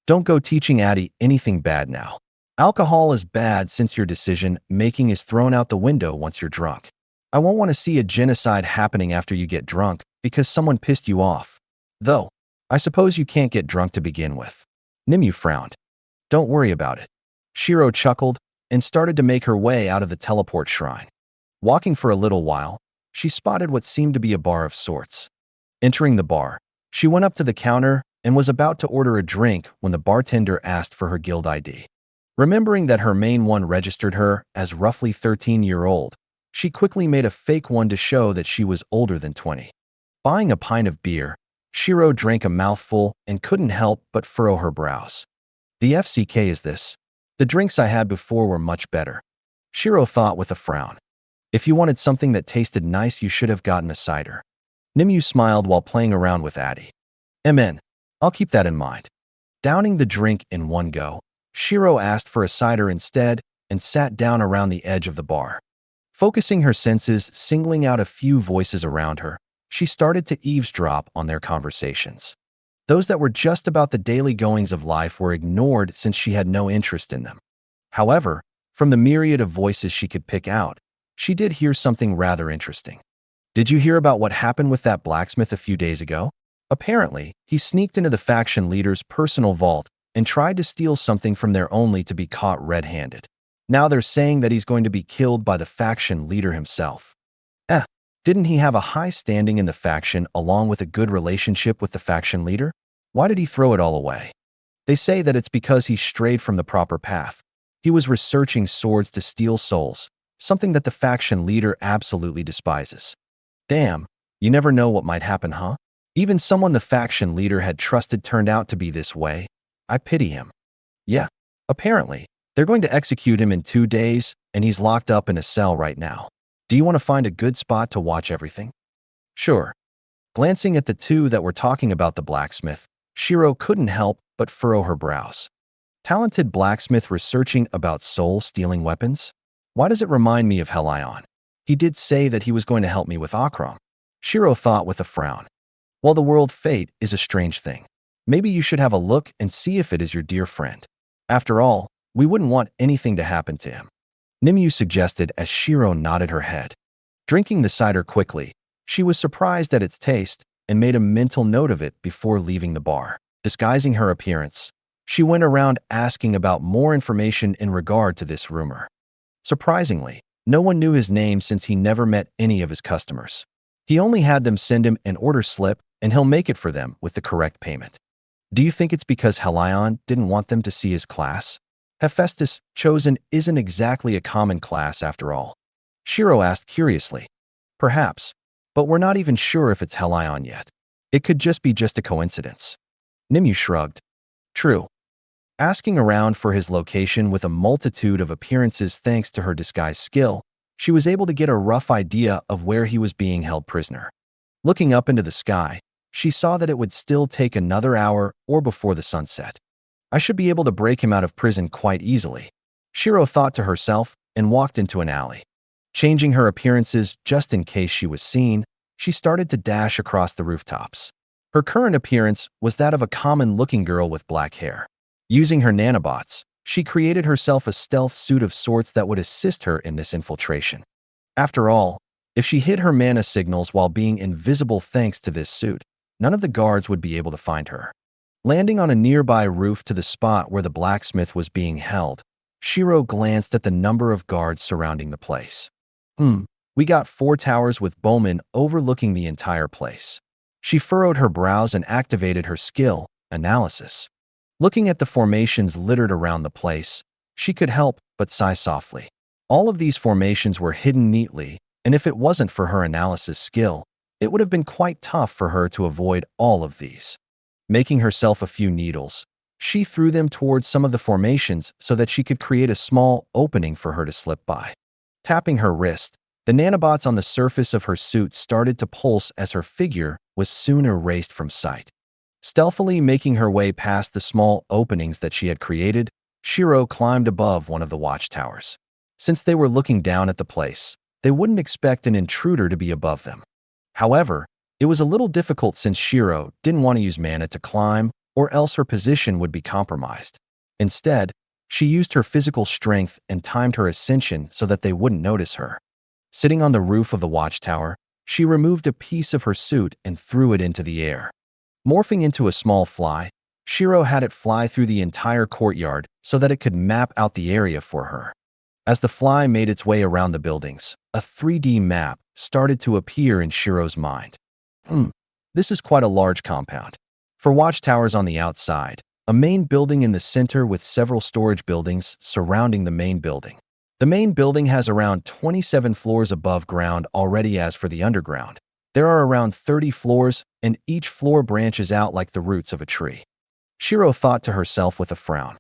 "Don't go teaching Addie anything bad now. Alcohol is bad since your decision-making is thrown out the window once you're drunk. I won't want to see a genocide happening after you get drunk because someone pissed you off. Though, I suppose you can't get drunk to begin with." Nimue frowned. "Don't worry about it." Shiro chuckled and started to make her way out of the teleport shrine. Walking for a little while, she spotted what seemed to be a bar of sorts. Entering the bar, she went up to the counter and was about to order a drink when the bartender asked for her guild ID. Remembering that her main one registered her as roughly 13-year-old, she quickly made a fake one to show that she was older than 20. Buying a pint of beer, Shiro drank a mouthful and couldn't help but furrow her brows. "The FCK is this? The drinks I had before were much better," Shiro thought with a frown. "If you wanted something that tasted nice, you should have gotten a cider." Nimue smiled while playing around with Addie. "MN. I'll keep that in mind." Downing the drink in one go, Shiro asked for a cider instead and sat down around the edge of the bar. Focusing her senses, singling out a few voices around her, she started to eavesdrop on their conversations. Those that were just about the daily goings of life were ignored since she had no interest in them. However, from the myriad of voices she could pick out, she did hear something rather interesting. "Did you hear about what happened with that blacksmith a few days ago? Apparently, he sneaked into the faction leader's personal vault and tried to steal something from there only to be caught red-handed. Now they're saying that he's going to be killed by the faction leader himself. Didn't he have a high standing in the faction along with a good relationship with the faction leader? Why did he throw it all away? They say that it's because he strayed from the proper path. He was researching swords to steal souls, something that the faction leader absolutely despises. Damn, you never know what might happen, huh? Even someone the faction leader had trusted turned out to be this way. I pity him. Yeah, apparently, they're going to execute him in 2 days, and he's locked up in a cell right now. Do you want to find a good spot to watch everything? Sure. Glancing at the two that were talking about the blacksmith, Shiro couldn't help but furrow her brows. Talented blacksmith researching about soul-stealing weapons? Why does it remind me of Helion? He did say that he was going to help me with Akram. Shiro thought with a frown. Well, the world fate is a strange thing. Maybe you should have a look and see if it is your dear friend. After all, we wouldn't want anything to happen to him. Nimue suggested as Shiro nodded her head. Drinking the cider quickly, she was surprised at its taste and made a mental note of it before leaving the bar. Disguising her appearance, she went around asking about more information in regard to this rumor. Surprisingly, no one knew his name since he never met any of his customers. He only had them send him an order slip and he'll make it for them with the correct payment. Do you think it's because Helion didn't want them to see his class? Hephaestus chosen isn't exactly a common class after all. Shiro asked curiously. Perhaps, but we're not even sure if it's Helion yet. It could just be a coincidence. Nimue shrugged. True. Asking around for his location with a multitude of appearances thanks to her disguise skill, she was able to get a rough idea of where he was being held prisoner. Looking up into the sky, she saw that it would still take another hour or before the sunset. I should be able to break him out of prison quite easily, Shiro thought to herself and walked into an alley. Changing her appearances just in case she was seen, she started to dash across the rooftops. Her current appearance was that of a common-looking girl with black hair. Using her nanobots, she created herself a stealth suit of sorts that would assist her in this infiltration. After all, if she hid her mana signals while being invisible thanks to this suit, none of the guards would be able to find her. Landing on a nearby roof to the spot where the blacksmith was being held, Shiro glanced at the number of guards surrounding the place. We got 4 towers with bowmen overlooking the entire place. She furrowed her brows and activated her skill, analysis. Looking at the formations littered around the place, she could help but sigh softly. All of these formations were hidden neatly, and if it wasn't for her analysis skill, it would have been quite tough for her to avoid all of these. Making herself a few needles, she threw them towards some of the formations so that she could create a small opening for her to slip by. Tapping her wrist, the nanobots on the surface of her suit started to pulse as her figure was soon erased from sight. Stealthily making her way past the small openings that she had created, Shiro climbed above one of the watchtowers. Since they were looking down at the place, they wouldn't expect an intruder to be above them. However, it was a little difficult since Shiro didn't want to use mana to climb, or else her position would be compromised. Instead, she used her physical strength and timed her ascension so that they wouldn't notice her. Sitting on the roof of the watchtower, she removed a piece of her suit and threw it into the air. Morphing into a small fly, Shiro had it fly through the entire courtyard so that it could map out the area for her. As the fly made its way around the buildings, a 3D map started to appear in Shiro's mind. This is quite a large compound. 4 watchtowers on the outside, a main building in the center with several storage buildings surrounding the main building. The main building has around 27 floors above ground already. As for the underground, there are around 30 floors, and each floor branches out like the roots of a tree. Shiro thought to herself with a frown.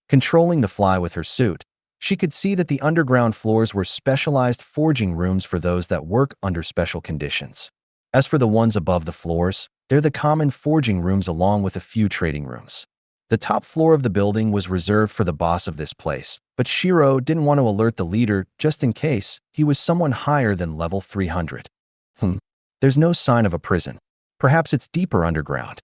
Controlling the fly with her suit, she could see that the underground floors were specialized forging rooms for those that work under special conditions. As for the ones above the floors, they're the common forging rooms along with a few trading rooms. The top floor of the building was reserved for the boss of this place, but Shiro didn't want to alert the leader just in case he was someone higher than level 300. There's no sign of a prison. Perhaps it's deeper underground.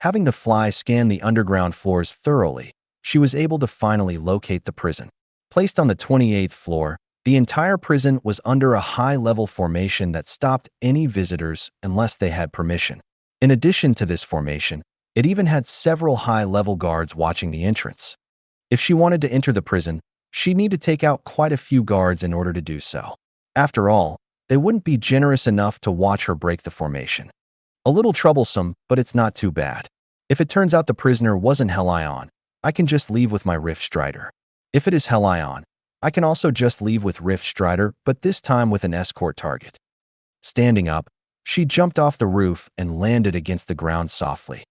Having the fly scan the underground floors thoroughly, she was able to finally locate the prison. Placed on the 28th floor, the entire prison was under a high-level formation that stopped any visitors unless they had permission. In addition to this formation, It even had several high-level guards watching the entrance. If she wanted to enter the prison, she'd need to take out quite a few guards in order to do so. After all, they wouldn't be generous enough to watch her break the formation. A little troublesome, but it's not too bad. If it turns out the prisoner wasn't Helion, I can just leave with my Rift Strider. If it is Helion, I can also just leave with Rift Strider, but this time with an escort target. Standing up, she jumped off the roof and landed against the ground softly.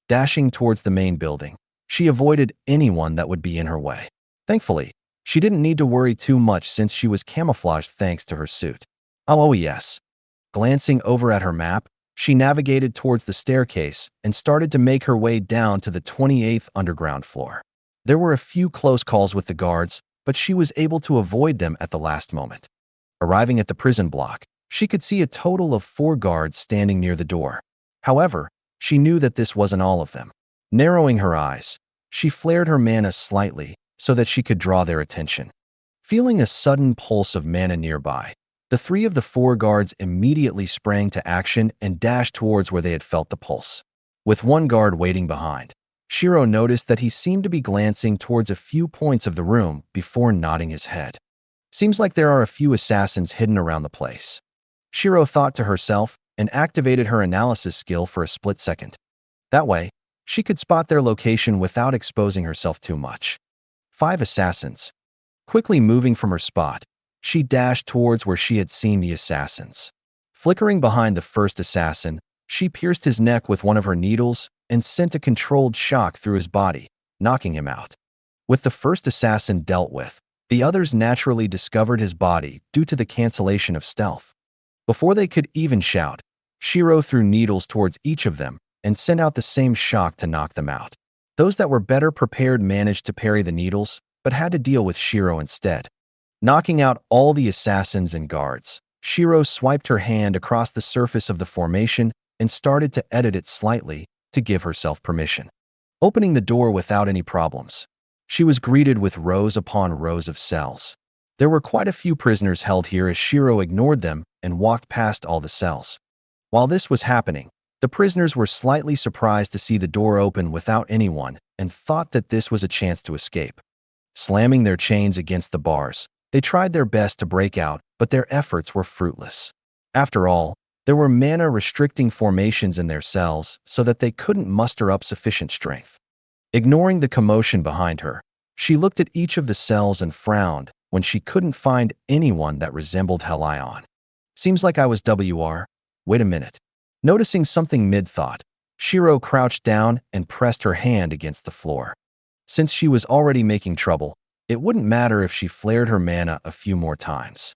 Dashing towards the main building, she avoided anyone that would be in her way. Thankfully, she didn't need to worry too much since she was camouflaged thanks to her suit. Oh yes. Glancing over at her map, she navigated towards the staircase and started to make her way down to the 28th underground floor. There were a few close calls with the guards, but she was able to avoid them at the last moment. Arriving at the prison block, she could see a total of 4 guards standing near the door. However, she knew that this wasn't all of them. Narrowing her eyes, she flared her mana slightly so that she could draw their attention. Feeling a sudden pulse of mana nearby, the 3 of the 4 guards immediately sprang to action and dashed towards where they had felt the pulse. With 1 guard waiting behind, Shiro noticed that he seemed to be glancing towards a few points of the room before nodding his head. Seems like there are a few assassins hidden around the place. Shiro thought to herself and activated her analysis skill for a split second. That way, she could spot their location without exposing herself too much. 5 assassins. Quickly moving from her spot, she dashed towards where she had seen the assassins. Flickering behind the first assassin, she pierced his neck with one of her needles and sent a controlled shock through his body, knocking him out. With the first assassin dealt with, the others naturally discovered his body due to the cancellation of stealth. Before they could even shout, Shiro threw needles towards each of them and sent out the same shock to knock them out. Those that were better prepared managed to parry the needles, but had to deal with Shiro instead. Knocking out all the assassins and guards, Shiro swiped her hand across the surface of the formation and started to edit it slightly to give herself permission. Opening the door without any problems, she was greeted with rows upon rows of cells. There were quite a few prisoners held here as Shiro ignored them and walked past all the cells. While this was happening, the prisoners were slightly surprised to see the door open without anyone and thought that this was a chance to escape. Slamming their chains against the bars, they tried their best to break out, but their efforts were fruitless. After all, there were mana-restricting formations in their cells so that they couldn't muster up sufficient strength. Ignoring the commotion behind her, she looked at each of the cells and frowned when she couldn't find anyone that resembled Helion. Seems like I was wait a minute. Noticing something mid-thought, Shiro crouched down and pressed her hand against the floor. Since she was already making trouble, it wouldn't matter if she flared her mana a few more times.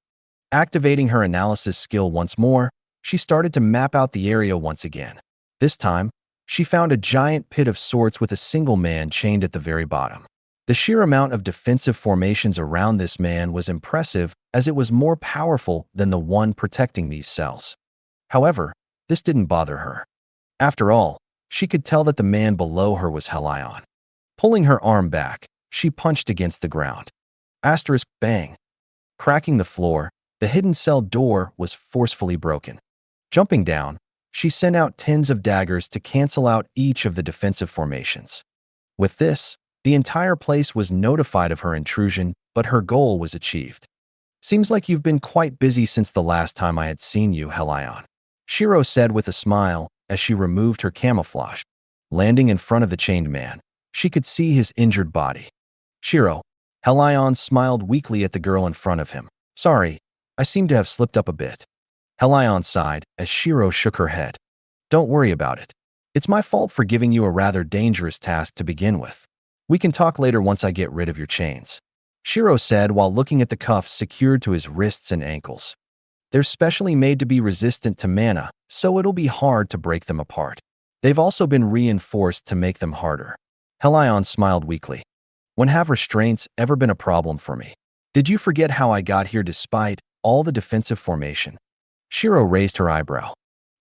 Activating her analysis skill once more, she started to map out the area once again. This time, she found a giant pit of sorts with a single man chained at the very bottom. The sheer amount of defensive formations around this man was impressive as it was more powerful than the one protecting these cells. However, this didn't bother her. After all, she could tell that the man below her was Helion. Pulling her arm back, she punched against the ground. Asterisk bang. Cracking the floor, the hidden cell door was forcefully broken. Jumping down, she sent out tens of daggers to cancel out each of the defensive formations. With this, the entire place was notified of her intrusion, but her goal was achieved. Seems like you've been quite busy since the last time I had seen you, Helion, Shiro said with a smile as she removed her camouflage. Landing in front of the chained man, she could see his injured body. Shiro, Helion smiled weakly at the girl in front of him. Sorry, I seem to have slipped up a bit. Helion sighed as Shiro shook her head. Don't worry about it. It's my fault for giving you a rather dangerous task to begin with. We can talk later once I get rid of your chains, Shiro said while looking at the cuffs secured to his wrists and ankles. They're specially made to be resistant to mana, so it'll be hard to break them apart. They've also been reinforced to make them harder. Helion smiled weakly. When have restraints ever been a problem for me? Did you forget how I got here despite all the defensive formation? Shiro raised her eyebrow.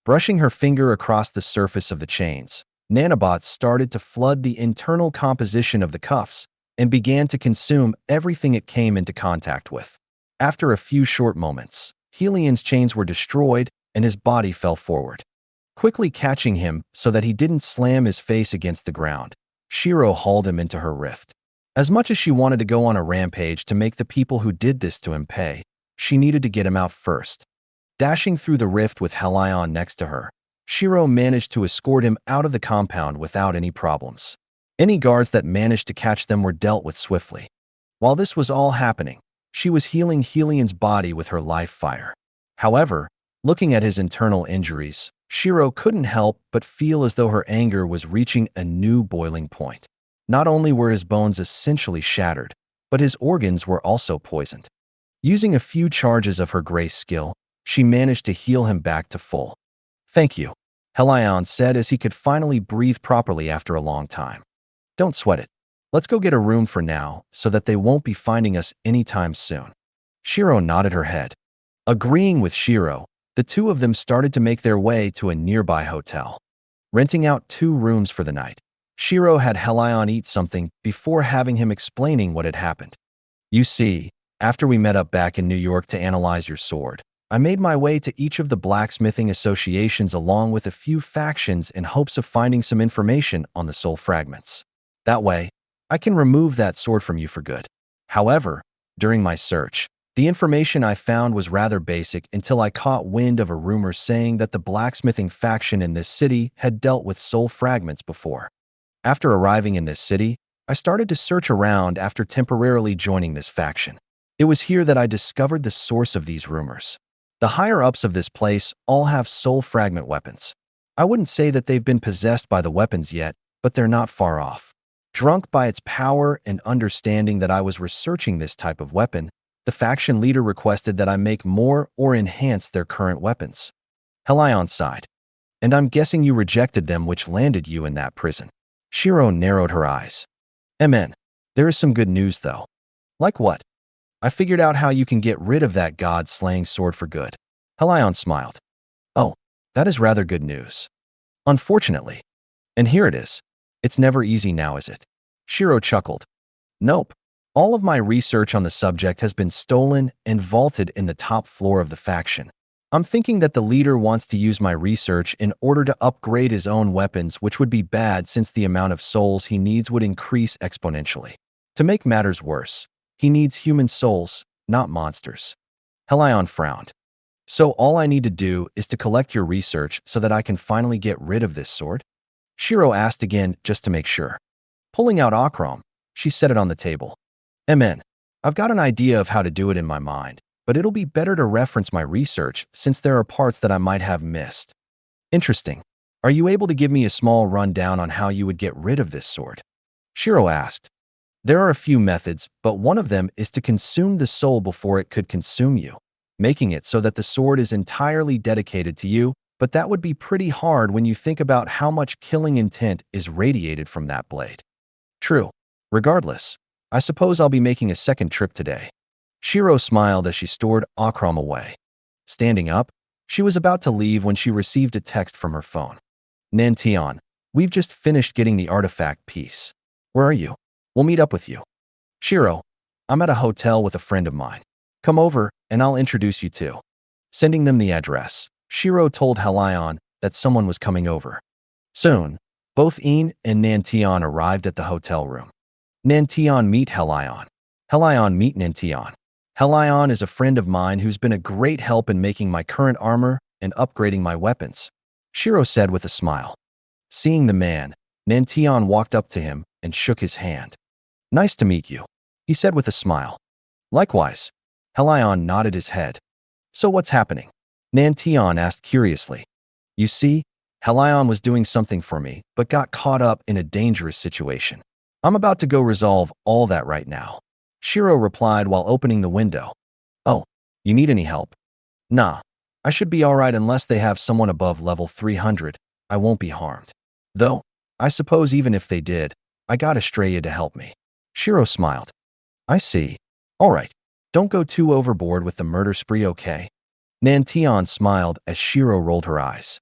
Brushing her finger across the surface of the chains, nanobots started to flood the internal composition of the cuffs and began to consume everything it came into contact with. After a few short moments, Helion's chains were destroyed and his body fell forward. Quickly catching him so that he didn't slam his face against the ground, Shiro hauled him into her rift. As much as she wanted to go on a rampage to make the people who did this to him pay, she needed to get him out first. Dashing through the rift with Helion next to her, Shiro managed to escort him out of the compound without any problems. Any guards that managed to catch them were dealt with swiftly. While this was all happening, she was healing Helion's body with her life fire. However, looking at his internal injuries, Shiro couldn't help but feel as though her anger was reaching a new boiling point. Not only were his bones essentially shattered, but his organs were also poisoned. Using a few charges of her grace skill, she managed to heal him back to full. "Thank you," Helion said as he could finally breathe properly after a long time. "Don't sweat it. Let's go get a room for now so that they won't be finding us anytime soon." Shiro nodded her head. Agreeing with Shiro, the two of them started to make their way to a nearby hotel. Renting out 2 rooms for the night, Shiro had Helion eat something before having him explaining what had happened. "You see, after we met up back in New York to analyze your sword, I made my way to each of the blacksmithing associations along with a few factions in hopes of finding some information on the soul fragments. That way, I can remove that sword from you for good. However, during my search, the information I found was rather basic until I caught wind of a rumor saying that the blacksmithing faction in this city had dealt with soul fragments before. After arriving in this city, I started to search around after temporarily joining this faction. It was here that I discovered the source of these rumors. The higher-ups of this place all have soul fragment weapons. I wouldn't say that they've been possessed by the weapons yet, but they're not far off. Drunk by its power and understanding that I was researching this type of weapon, the faction leader requested that I make more or enhance their current weapons." Helion sighed. "And I'm guessing you rejected them, which landed you in that prison." Shiro narrowed her eyes. "Amen. There is some good news, though." "Like what?" "I figured out how you can get rid of that god-slaying sword for good." Helion smiled. "Oh, that is rather good news. Unfortunately. And here it is. It's never easy now, is it?" Shiro chuckled. "Nope. All of my research on the subject has been stolen and vaulted in the top floor of the faction. I'm thinking that the leader wants to use my research in order to upgrade his own weapons, which would be bad since the amount of souls he needs would increase exponentially. To make matters worse, he needs human souls, not monsters." Helion frowned. "So all I need to do is to collect your research so that I can finally get rid of this sword?" Shiro asked again just to make sure. Pulling out Akram, she set it on the table. "Amen. I've got an idea of how to do it in my mind, but it'll be better to reference my research since there are parts that I might have missed." "Interesting. Are you able to give me a small rundown on how you would get rid of this sword?" Shiro asked. "There are a few methods, but one of them is to consume the soul before it could consume you, making it so that the sword is entirely dedicated to you, but that would be pretty hard when you think about how much killing intent is radiated from that blade." "True. Regardless, I suppose I'll be making a second trip today." Shiro smiled as she stored Akram away. Standing up, she was about to leave when she received a text from her phone. "Nantian, we've just finished getting the artifact piece. Where are you? We'll meet up with you." "Shiro, I'm at a hotel with a friend of mine. Come over and I'll introduce you to." Sending them the address, Shiro told Helion that someone was coming over. Soon, both Een and Nantian arrived at the hotel room. Nantian meet Helion. Helion meet Nantian. Helion is a friend of mine who's been a great help in making my current armor and upgrading my weapons, Shiro said with a smile. Seeing the man, Nantian walked up to him and shook his hand. "Nice to meet you," he said with a smile. "Likewise." Helion nodded his head. "So what's happening?" Nantian asked curiously. "You see, Helion was doing something for me, but got caught up in a dangerous situation. I'm about to go resolve all that right now," Shiro replied while opening the window. "Oh, you need any help?" "Nah, I should be alright unless they have someone above level 300. I won't be harmed. Though, I suppose even if they did, I got Estrella to help me." Shiro smiled. "I see. Alright, don't go too overboard with the murder spree, okay?" Nantian smiled as Shiro rolled her eyes.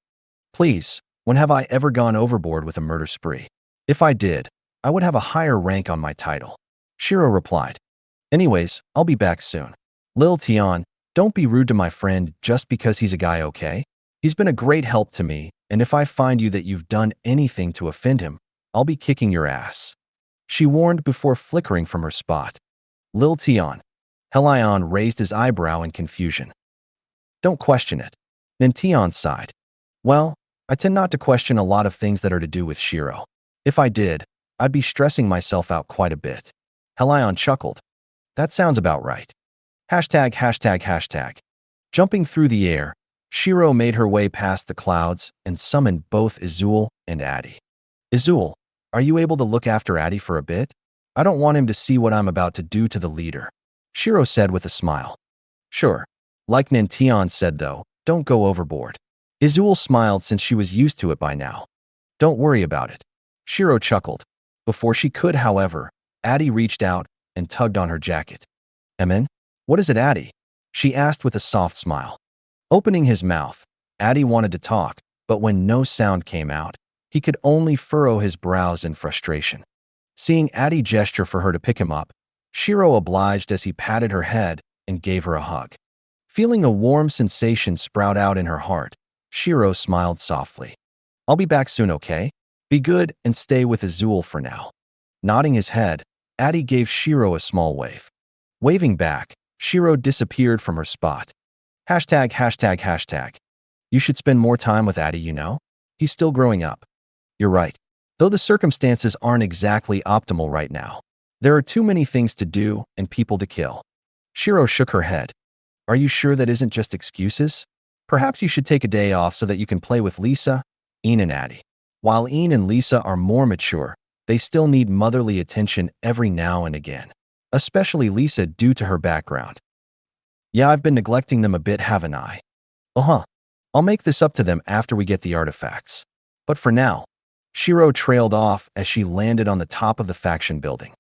"Please, when have I ever gone overboard with a murder spree? If I did, I would have a higher rank on my title," Shiro replied. "Anyways, I'll be back soon. Lil Tian, don't be rude to my friend just because he's a guy, okay? He's been a great help to me, and if I find you that you've done anything to offend him, I'll be kicking your ass," she warned before flickering from her spot. Lil Tion. Helion raised his eyebrow in confusion. "Don't question it." Tion sighed. "Well, I tend not to question a lot of things that are to do with Shiro. If I did, I'd be stressing myself out quite a bit." Helion chuckled. "That sounds about right." Hashtag, hashtag, hashtag. Jumping through the air, Shiro made her way past the clouds and summoned both Izul and Addy. "Izul, are you able to look after Addy for a bit? I don't want him to see what I'm about to do to the leader," Shiro said with a smile. "Sure." Like Tion said though, "Don't go overboard." Izul smiled since she was used to it by now. "Don't worry about it." Shiro chuckled. Before she could, however, Addy reached out and tugged on her jacket. "Emin? What is it, Addy?" she asked with a soft smile. Opening his mouth, Addy wanted to talk, but when no sound came out, he could only furrow his brows in frustration. Seeing Addy gesture for her to pick him up, Shiro obliged as he patted her head and gave her a hug. Feeling a warm sensation sprout out in her heart, Shiro smiled softly. "I'll be back soon, okay? Be good and stay with Izul for now." Nodding his head, Addy gave Shiro a small wave. Waving back, Shiro disappeared from her spot. Hashtag, hashtag, hashtag. "You should spend more time with Addy, you know? He's still growing up." "You're right. Though the circumstances aren't exactly optimal right now. There are too many things to do and people to kill." Shiro shook her head. "Are you sure that isn't just excuses? Perhaps you should take a day off so that you can play with Lisa, Ian and Addy. While Ian and Lisa are more mature, they still need motherly attention every now and again. Especially Lisa due to her background." "Yeah, I've been neglecting them a bit, haven't I?" "Uh-huh. I'll make this up to them after we get the artifacts. But for now," Shiro trailed off as she landed on the top of the faction building.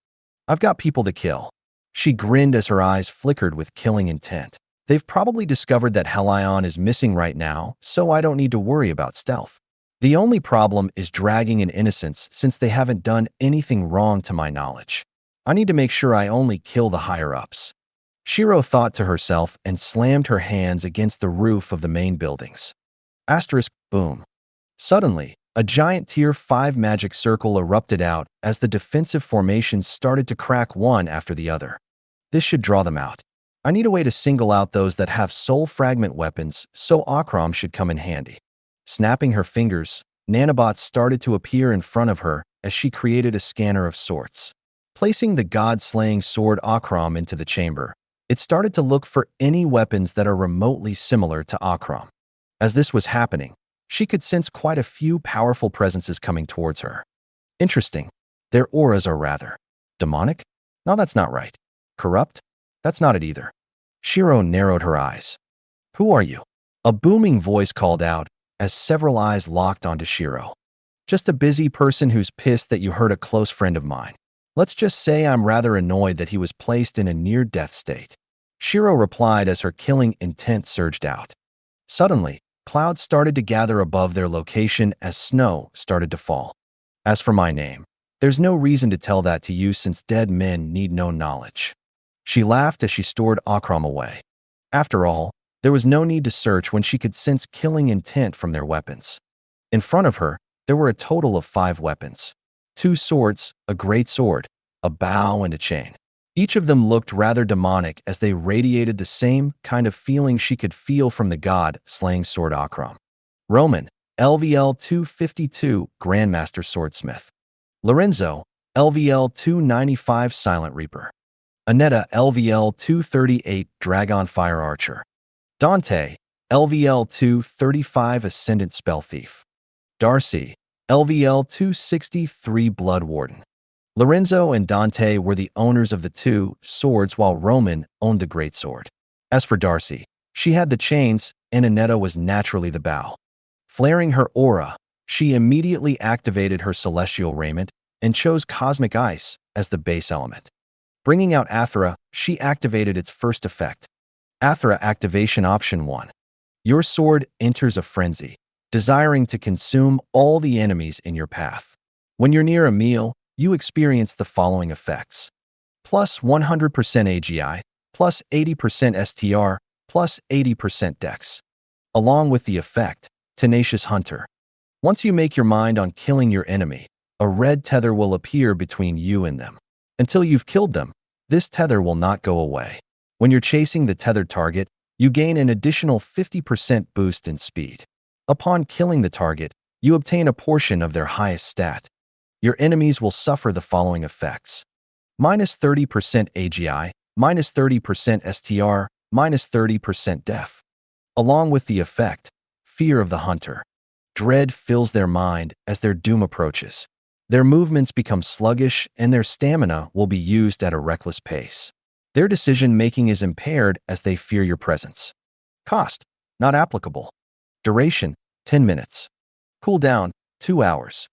"I've got people to kill." She grinned as her eyes flickered with killing intent. "They've probably discovered that Helion is missing right now, so I don't need to worry about stealth. The only problem is dragging an innocence since they haven't done anything wrong to my knowledge. I need to make sure I only kill the higher-ups." Shiro thought to herself and slammed her hands against the roof of the main buildings. Asterisk, boom. Suddenly, a giant Tier 5 magic circle erupted out as the defensive formations started to crack one after the other. This should draw them out. I need a way to single out those that have soul fragment weapons, so Akram should come in handy. Snapping her fingers, nanobots started to appear in front of her as she created a scanner of sorts. Placing the god-slaying sword Akram into the chamber, it started to look for any weapons that are remotely similar to Akram. As this was happening, she could sense quite a few powerful presences coming towards her. Interesting. Their auras are rather demonic? No, that's not right. Corrupt? That's not it either. Shiro narrowed her eyes. "Who are you?" A booming voice called out as several eyes locked onto Shiro. "Just a busy person who's pissed that you hurt a close friend of mine. Let's just say I'm rather annoyed that he was placed in a near-death state." Shiro replied as her killing intent surged out. Suddenly, clouds started to gather above their location as snow started to fall. "As for my name, there's no reason to tell that to you since dead men need no knowledge." She laughed as she stored Akram away. After all, there was no need to search when she could sense killing intent from their weapons. In front of her, there were a total of 5 weapons. 2 swords, a great sword, a bow, and a chain. Each of them looked rather demonic as they radiated the same kind of feeling she could feel from the god-slaying sword Akram. Roman, LVL 252, Grandmaster Swordsmith. Lorenzo, LVL 295, Silent Reaper. Aneta, LVL 238, Dragon Fire Archer. Dante, LVL 235, Ascendant Spell Thief. Darcy, LVL 263, Blood Warden. Lorenzo and Dante were the owners of the 2 swords while Roman owned the greatsword. As for Darcy, she had the chains and Aneta was naturally the bow. Flaring her aura, she immediately activated her celestial raiment and chose Cosmic Ice as the base element. Bringing out Athra, she activated its first effect. Athra Activation Option 1. Your sword enters a frenzy, desiring to consume all the enemies in your path. When you're near a meal, you experience the following effects. Plus 100% AGI, plus 80% STR, plus 80% Dex. Along with the effect, Tenacious Hunter. Once you make your mind on killing your enemy, a red tether will appear between you and them. Until you've killed them, this tether will not go away. When you're chasing the tethered target, you gain an additional 50% boost in speed. Upon killing the target, you obtain a portion of their highest stat. Your enemies will suffer the following effects: minus 30% AGI, minus 30% STR, minus 30% def. Along with the effect, fear of the hunter. Dread fills their mind as their doom approaches. Their movements become sluggish and their stamina will be used at a reckless pace. Their decision-making is impaired as they fear your presence. Cost: not applicable. Duration: 10 minutes. Cooldown: 2 hours.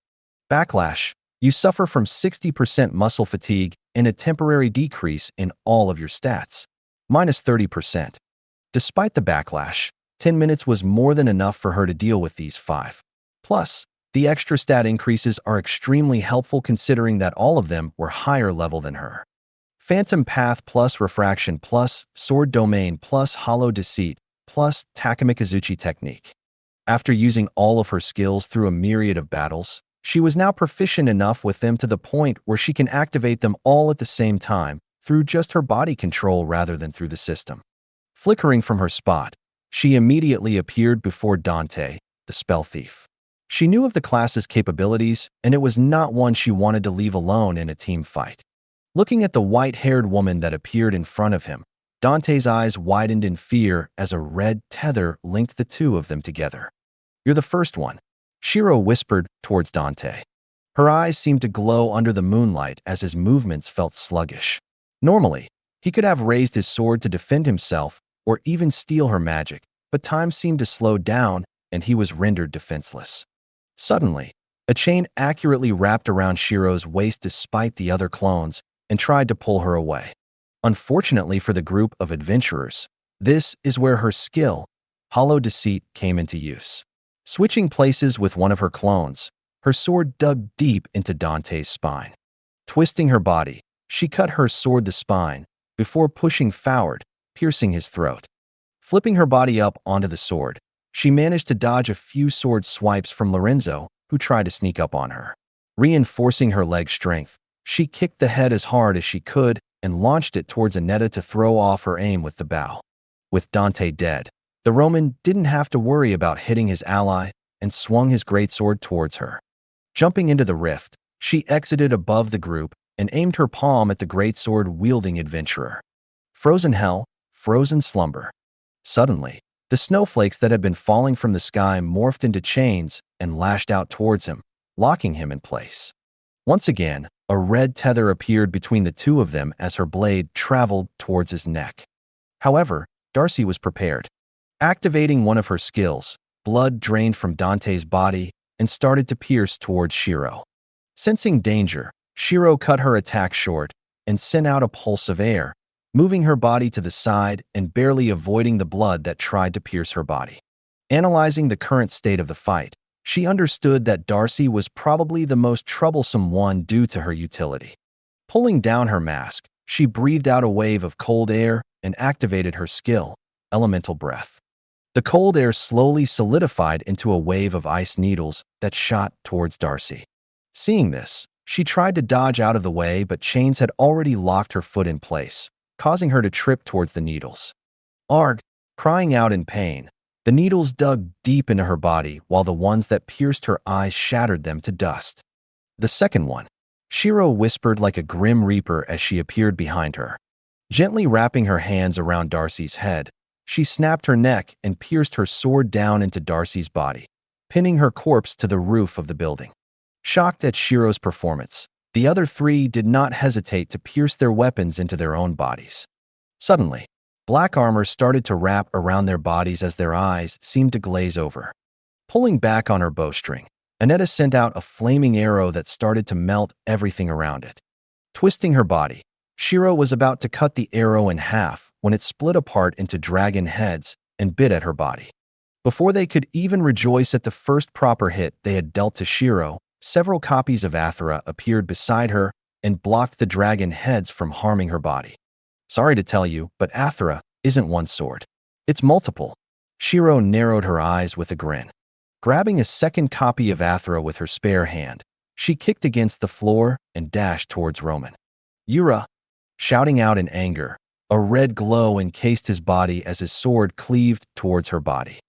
Backlash: you suffer from 60% muscle fatigue and a temporary decrease in all of your stats. Minus 30%. Despite the backlash, 10 minutes was more than enough for her to deal with these 5. Plus, the extra stat increases are extremely helpful considering that all of them were higher level than her. Phantom Path plus Refraction plus Sword Domain plus Hollow Deceit plus Takamikazuchi Technique. After using all of her skills through a myriad of battles, she was now proficient enough with them to the point where she can activate them all at the same time through just her body control rather than through the system. Flickering from her spot, she immediately appeared before Dante, the spell thief. She knew of the class's capabilities, and it was not one she wanted to leave alone in a team fight. Looking at the white-haired woman that appeared in front of him, Dante's eyes widened in fear as a red tether linked the two of them together. "You're the first one," Shiro whispered towards Dante. Her eyes seemed to glow under the moonlight as his movements felt sluggish. Normally, he could have raised his sword to defend himself or even steal her magic, but time seemed to slow down and he was rendered defenseless. Suddenly, a chain accurately wrapped around Shiro's waist despite the other clones and tried to pull her away. Unfortunately for the group of adventurers, this is where her skill, Hollow Deceit, came into use. Switching places with one of her clones, her sword dug deep into Dante's spine. Twisting her body, she cut her sword the spine before pushing forward, piercing his throat. Flipping her body up onto the sword, she managed to dodge a few sword swipes from Lorenzo, who tried to sneak up on her. Reinforcing her leg strength, she kicked the head as hard as she could and launched it towards Anetta to throw off her aim with the bow. With Dante dead, the Roman didn't have to worry about hitting his ally and swung his greatsword towards her. Jumping into the rift, she exited above the group and aimed her palm at the greatsword-wielding adventurer. Frozen hell, frozen slumber. Suddenly, the snowflakes that had been falling from the sky morphed into chains and lashed out towards him, locking him in place. Once again, a red tether appeared between the two of them as her blade traveled towards his neck. However, Darcy was prepared. Activating one of her skills, blood drained from Dante's body and started to pierce towards Shiro. Sensing danger, Shiro cut her attack short and sent out a pulse of air, moving her body to the side and barely avoiding the blood that tried to pierce her body. Analyzing the current state of the fight, she understood that Darcy was probably the most troublesome one due to her utility. Pulling down her mask, she breathed out a wave of cold air and activated her skill, Elemental Breath. The cold air slowly solidified into a wave of ice needles that shot towards Darcy. Seeing this, she tried to dodge out of the way, but chains had already locked her foot in place, causing her to trip towards the needles. Arg! Crying out in pain, the needles dug deep into her body while the ones that pierced her eyes shattered them to dust. The second one, Shiro whispered like a grim reaper as she appeared behind her. Gently wrapping her hands around Darcy's head, she snapped her neck and pierced her sword down into Darcy's body, pinning her corpse to the roof of the building. Shocked at Shiro's performance, the other three did not hesitate to pierce their weapons into their own bodies. Suddenly, black armor started to wrap around their bodies as their eyes seemed to glaze over. Pulling back on her bowstring, Anetta sent out a flaming arrow that started to melt everything around it. Twisting her body, Shiro was about to cut the arrow in half when it split apart into dragon heads and bit at her body. Before they could even rejoice at the first proper hit they had dealt to Shiro, several copies of Athera appeared beside her and blocked the dragon heads from harming her body. Sorry to tell you, but Athera isn't one sword. It's multiple. Shiro narrowed her eyes with a grin. Grabbing a second copy of Athra with her spare hand, she kicked against the floor and dashed towards Roman. Yura! Shouting out in anger, a red glow encased his body as his sword cleaved towards her body.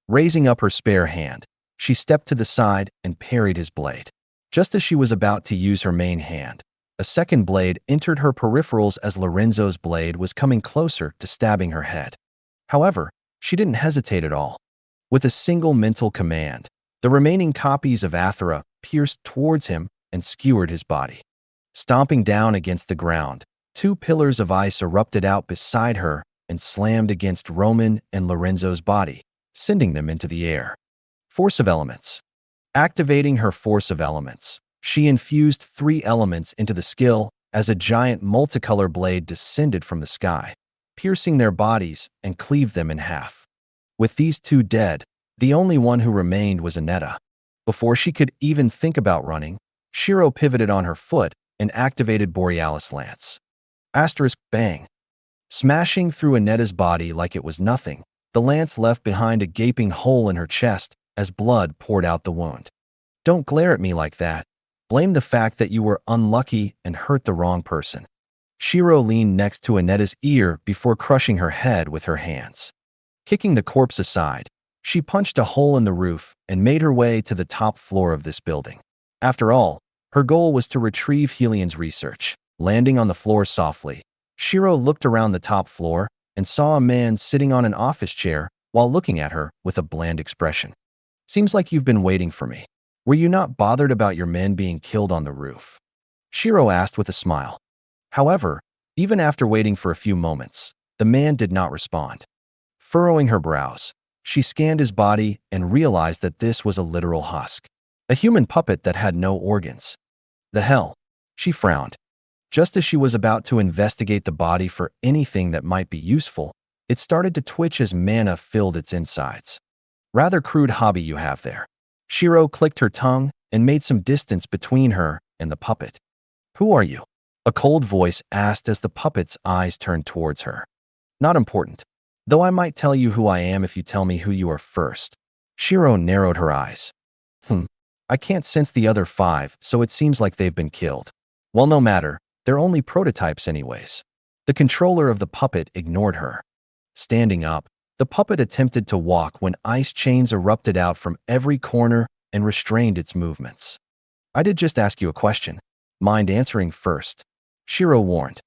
Raising up her spare hand, she stepped to the side and parried his blade. Just as she was about to use her main hand, a second blade entered her peripherals as Lorenzo's blade was coming closer to stabbing her head. However, she didn't hesitate at all. With a single mental command, the remaining copies of Athra pierced towards him and skewered his body. Stomping down against the ground, two pillars of ice erupted out beside her and slammed against Roman and Lorenzo's body, sending them into the air. Force of Elements. Activating her Force of Elements, she infused 3 elements into the skill as a giant multicolor blade descended from the sky, piercing their bodies and cleaved them in half. With these 2 dead, the only one who remained was Aneta. Before she could even think about running, Shiro pivoted on her foot and activated Borealis Lance. Bang! Smashing through Aneta's body like it was nothing, the lance left behind a gaping hole in her chest as blood poured out the wound. Don't glare at me like that. Blame the fact that you were unlucky and hurt the wrong person. Shiro leaned next to Aneta's ear before crushing her head with her hands. Kicking the corpse aside, she punched a hole in the roof and made her way to the top floor of this building. After all, her goal was to retrieve Helian's research. Landing on the floor softly, Shiro looked around the top floor and saw a man sitting on an office chair while looking at her with a bland expression. Seems like you've been waiting for me. Were you not bothered about your men being killed on the roof? Shiro asked with a smile. However, even after waiting for a few moments, the man did not respond. Furrowing her brows, she scanned his body and realized that this was a literal husk. A human puppet that had no organs. The hell? She frowned. Just as she was about to investigate the body for anything that might be useful, it started to twitch as mana filled its insides. Rather crude hobby you have there. Shiro clicked her tongue and made some distance between her and the puppet. Who are you? A cold voice asked as the puppet's eyes turned towards her. Not important. Though I might tell you who I am if you tell me who you are first. Shiro narrowed her eyes. I can't sense the other 5, so it seems like they've been killed. Well, no matter. They're only prototypes anyways. The controller of the puppet ignored her. Standing up, the puppet attempted to walk when ice chains erupted out from every corner and restrained its movements. I did just ask you a question. Mind answering first? Shiro warned.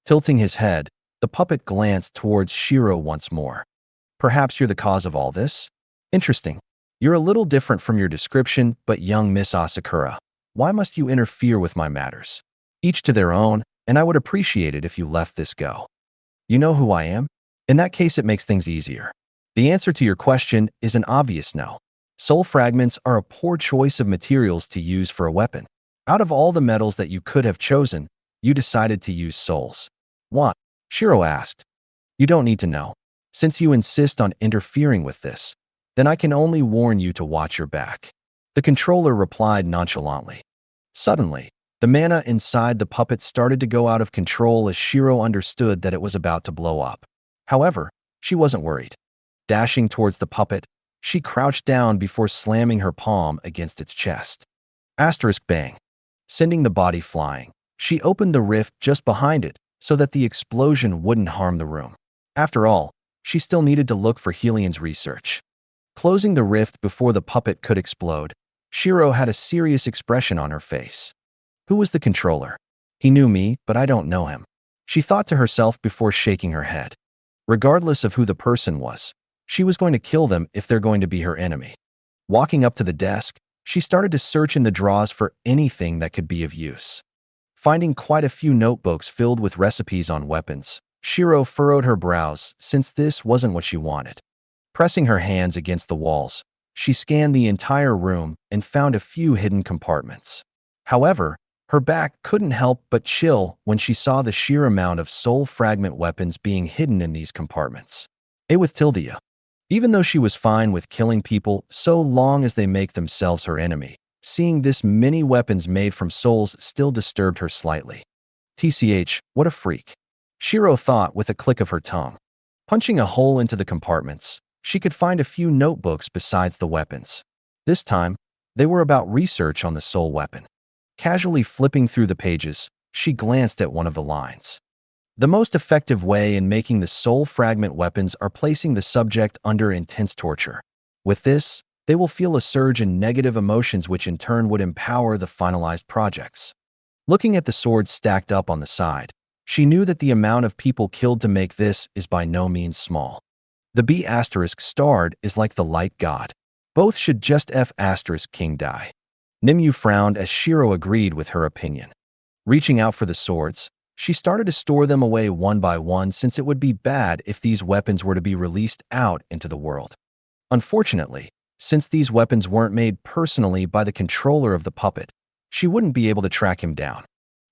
Tilting his head, the puppet glanced towards Shiro once more. Perhaps you're the cause of all this? Interesting. You're a little different from your description, but young Miss Asakura, why must you interfere with my matters? Each to their own, and I would appreciate it if you left this go. You know who I am? In that case, it makes things easier. The answer to your question is an obvious no. Soul fragments are a poor choice of materials to use for a weapon. Out of all the metals that you could have chosen, you decided to use souls. What? Shiro asked. You don't need to know. Since you insist on interfering with this, then I can only warn you to watch your back. The controller replied nonchalantly. Suddenly, the mana inside the puppet started to go out of control as Shiro understood that it was about to blow up. However, she wasn't worried. Dashing towards the puppet, she crouched down before slamming her palm against its chest. Bang. Sending the body flying, she opened the rift just behind it so that the explosion wouldn't harm the room. After all, she still needed to look for Helian's research. Closing the rift before the puppet could explode, Shiro had a serious expression on her face. Who was the controller? He knew me, but I don't know him. She thought to herself before shaking her head. Regardless of who the person was, she was going to kill them if they're going to be her enemy. Walking up to the desk, she started to search in the drawers for anything that could be of use. Finding quite a few notebooks filled with recipes on weapons, Shiro furrowed her brows since this wasn't what she wanted. Pressing her hands against the walls, she scanned the entire room and found a few hidden compartments. However, her back couldn't help but chill when she saw the sheer amount of soul fragment weapons being hidden in these compartments. With Tildia. Even though she was fine with killing people so long as they make themselves her enemy, seeing this many weapons made from souls still disturbed her slightly. TCH, what a freak. Shiro thought with a click of her tongue. Punching a hole into the compartments, she could find a few notebooks besides the weapons. This time, they were about research on the soul weapon. Casually flipping through the pages, she glanced at one of the lines. The most effective way in making the soul fragment weapons are placing the subject under intense torture. With this, they will feel a surge in negative emotions which in turn would empower the finalized projects. Looking at the swords stacked up on the side, she knew that the amount of people killed to make this is by no means small. The B** starred is like the light god. Both should just F** king die. Nimue frowned as Shiro agreed with her opinion. Reaching out for the swords, she started to store them away one by one since it would be bad if these weapons were to be released out into the world. Unfortunately, since these weapons weren't made personally by the controller of the puppet, she wouldn't be able to track him down.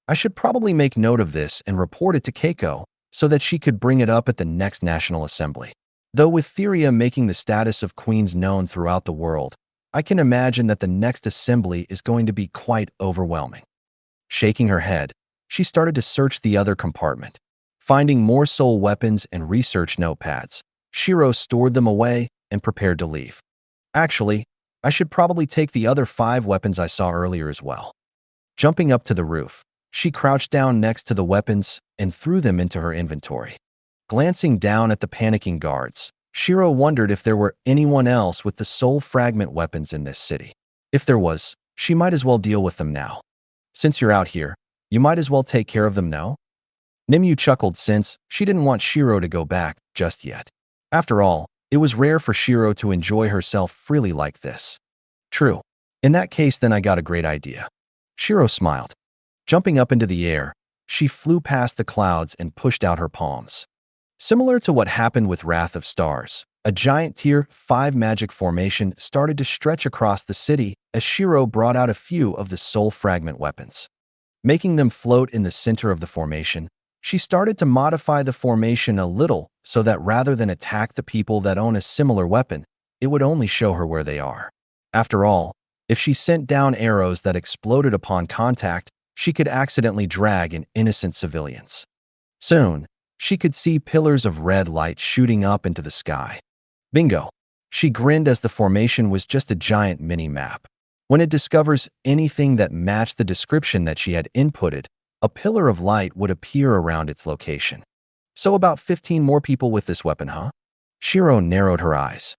I should probably make note of this and report it to Keiko so that she could bring it up at the next National Assembly. Though with Theria making the status of queens known throughout the world, I can imagine that the next assembly is going to be quite overwhelming. Shaking her head, she started to search the other compartment. Finding more soul weapons and research notepads, Shiro stored them away and prepared to leave. Actually, I should probably take the other 5 weapons I saw earlier as well. Jumping up to the roof, she crouched down next to the weapons and threw them into her inventory. Glancing down at the panicking guards, Shiro wondered if there were anyone else with the soul fragment weapons in this city. If there was, she might as well deal with them now. Since you're out here, you might as well take care of them now? Nimue chuckled since she didn't want Shiro to go back just yet. After all, it was rare for Shiro to enjoy herself freely like this. True. In that case, then I got a great idea. Shiro smiled. Jumping up into the air, she flew past the clouds and pushed out her palms. Similar to what happened with Wrath of Stars, a giant Tier 5 magic formation started to stretch across the city as Shiro brought out a few of the soul fragment weapons. Making them float in the center of the formation, she started to modify the formation a little so that rather than attack the people that own a similar weapon, it would only show her where they are. After all, if she sent down arrows that exploded upon contact, she could accidentally drag in innocent civilians. Soon, she could see pillars of red light shooting up into the sky. Bingo! She grinned as the formation was just a giant mini-map. When it discovers anything that matched the description that she had inputted, a pillar of light would appear around its location. So about 15 more people with this weapon, huh? Shiro narrowed her eyes.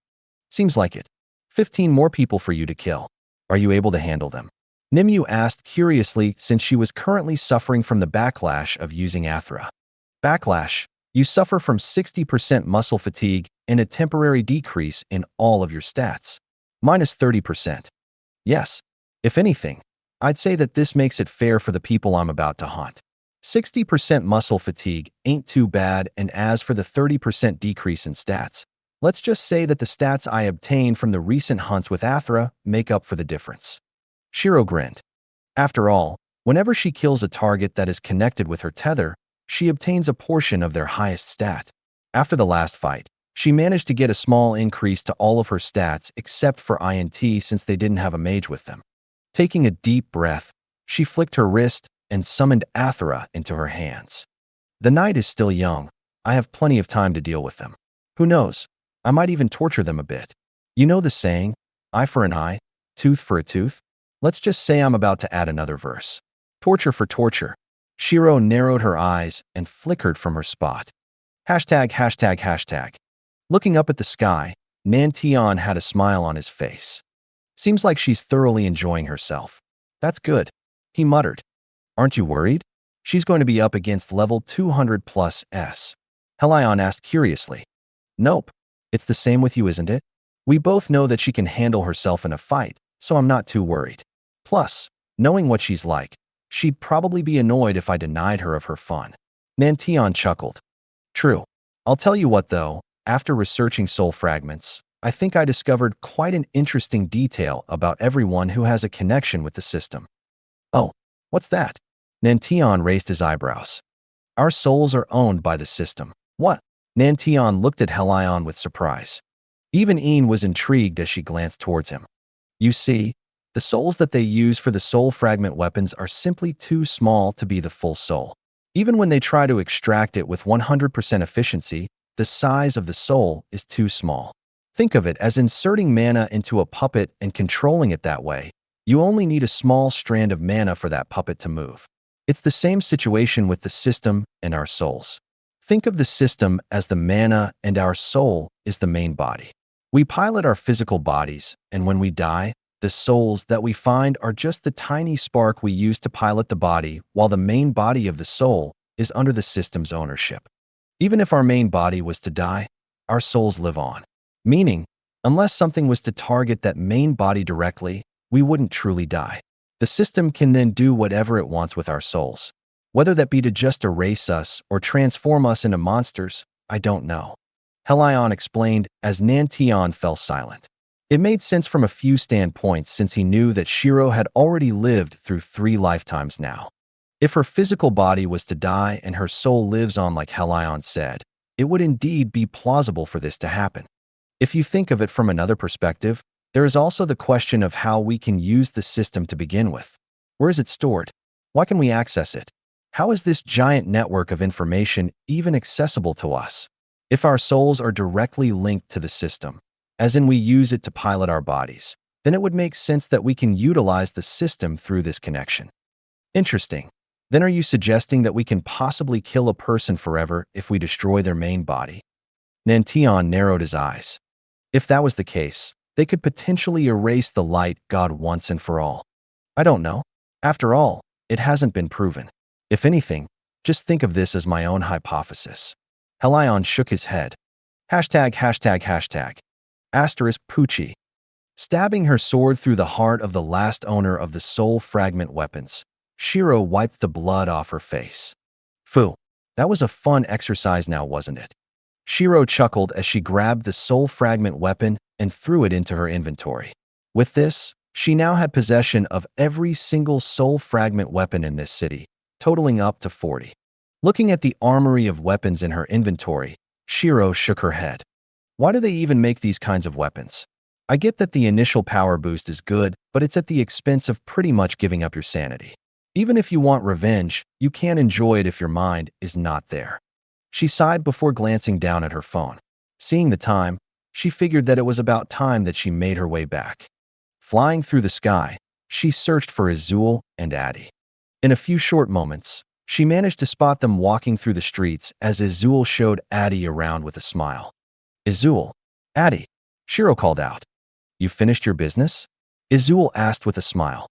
Seems like it. 15 more people for you to kill. Are you able to handle them? Nimue asked curiously since she was currently suffering from the backlash of using Athra. Backlash. You suffer from 60% muscle fatigue and a temporary decrease in all of your stats. Minus 30%. Yes. If anything, I'd say that this makes it fair for the people I'm about to haunt. 60% muscle fatigue ain't too bad, and as for the 30% decrease in stats, let's just say that the stats I obtained from the recent hunts with Athra make up for the difference. Shiro grinned. After all, whenever she kills a target that is connected with her tether, she obtains a portion of their highest stat. After the last fight, she managed to get a small increase to all of her stats except for INT since they didn't have a mage with them. Taking a deep breath, she flicked her wrist and summoned Athra into her hands. The night is still young. I have plenty of time to deal with them. Who knows? I might even torture them a bit. You know the saying, eye for an eye, tooth for a tooth? Let's just say I'm about to add another verse. Torture for torture. Shiro narrowed her eyes and flickered from her spot. ####. Looking up at the sky, Nantion had a smile on his face. Seems like she's thoroughly enjoying herself. That's good, he muttered. Aren't you worried? She's going to be up against level 200 plus S. Helion asked curiously. Nope. It's the same with you, isn't it? We both know that she can handle herself in a fight, so I'm not too worried. Plus, knowing what she's like, she'd probably be annoyed if I denied her of her fun. Nantion chuckled. True. I'll tell you what though, after researching soul fragments, I think I discovered quite an interesting detail about everyone who has a connection with the system. Oh, what's that? Nantion raised his eyebrows. Our souls are owned by the system. What? Nantion looked at Helion with surprise. Even Een was intrigued as she glanced towards him. You see, the souls that they use for the soul fragment weapons are simply too small to be the full soul. Even when they try to extract it with 100% efficiency, the size of the soul is too small. Think of it as inserting mana into a puppet and controlling it that way. You only need a small strand of mana for that puppet to move. It's the same situation with the system and our souls. Think of the system as the mana and our soul is the main body. We pilot our physical bodies, and when we die, the souls that we find are just the tiny spark we use to pilot the body, while the main body of the soul is under the system's ownership. Even if our main body was to die, our souls live on. Meaning, unless something was to target that main body directly, we wouldn't truly die. The system can then do whatever it wants with our souls. Whether that be to just erase us or transform us into monsters, I don't know. Helion explained as Nantion fell silent. It made sense from a few standpoints since he knew that Shiro had already lived through 3 lifetimes now. If her physical body was to die and her soul lives on like Helion said, it would indeed be plausible for this to happen. If you think of it from another perspective, there is also the question of how we can use the system to begin with. Where is it stored? Why can we access it? How is this giant network of information even accessible to us? If our souls are directly linked to the system, as in we use it to pilot our bodies, then it would make sense that we can utilize the system through this connection. Interesting. Then are you suggesting that we can possibly kill a person forever if we destroy their main body? Nantion narrowed his eyes. If that was the case, they could potentially erase the light god once and for all. I don't know. After all, it hasn't been proven. If anything, just think of this as my own hypothesis. Helion shook his head. ####. Asterisk Poochie. Stabbing her sword through the heart of the last owner of the soul fragment weapons, Shiro wiped the blood off her face. Phew, that was a fun exercise now, wasn't it? Shiro chuckled as she grabbed the soul fragment weapon and threw it into her inventory. With this, she now had possession of every single soul fragment weapon in this city, totaling up to 40. Looking at the armory of weapons in her inventory, Shiro shook her head. Why do they even make these kinds of weapons? I get that the initial power boost is good, but it's at the expense of pretty much giving up your sanity. Even if you want revenge, you can't enjoy it if your mind is not there. She sighed before glancing down at her phone. Seeing the time, she figured that it was about time that she made her way back. Flying through the sky, she searched for Azul and Addie. In a few short moments, she managed to spot them walking through the streets as Azul showed Addie around with a smile. Azul, Addie, Shiro called out. You finished your business? Azul asked with a smile.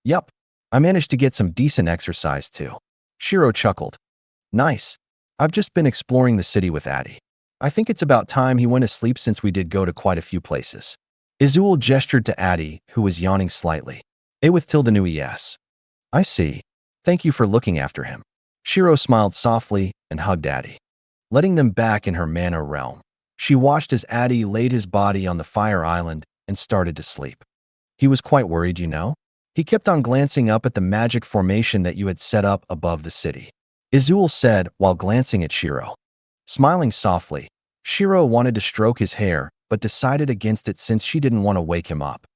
Yup, I managed to get some decent exercise too. Shiro chuckled. Nice. I've just been exploring the city with Addie. I think it's about time he went to sleep since we did go to quite a few places. Azul gestured to Addie, who was yawning slightly. A with tilde new es. I see. Thank you for looking after him. Shiro smiled softly and hugged Addie. Letting them back in her Manhwa realm, she watched as Addie laid his body on the fire island and started to sleep. He was quite worried, you know? He kept on glancing up at the magic formation that you had set up above the city. Azul said while glancing at Shiro. Smiling softly, Shiro wanted to stroke his hair, but decided against it since she didn't want to wake him up.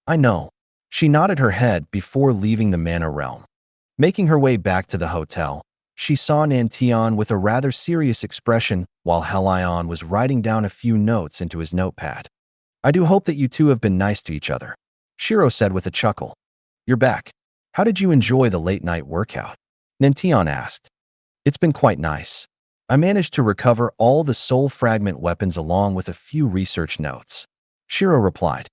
I know. She nodded her head before leaving the Manhwa realm. Making her way back to the hotel, she saw Nantion with a rather serious expression while Helion was writing down a few notes into his notepad. I do hope that you two have been nice to each other, Shiro said with a chuckle. You're back. How did you enjoy the late-night workout? Nantion asked. It's been quite nice. I managed to recover all the soul fragment weapons along with a few research notes. Shiro replied.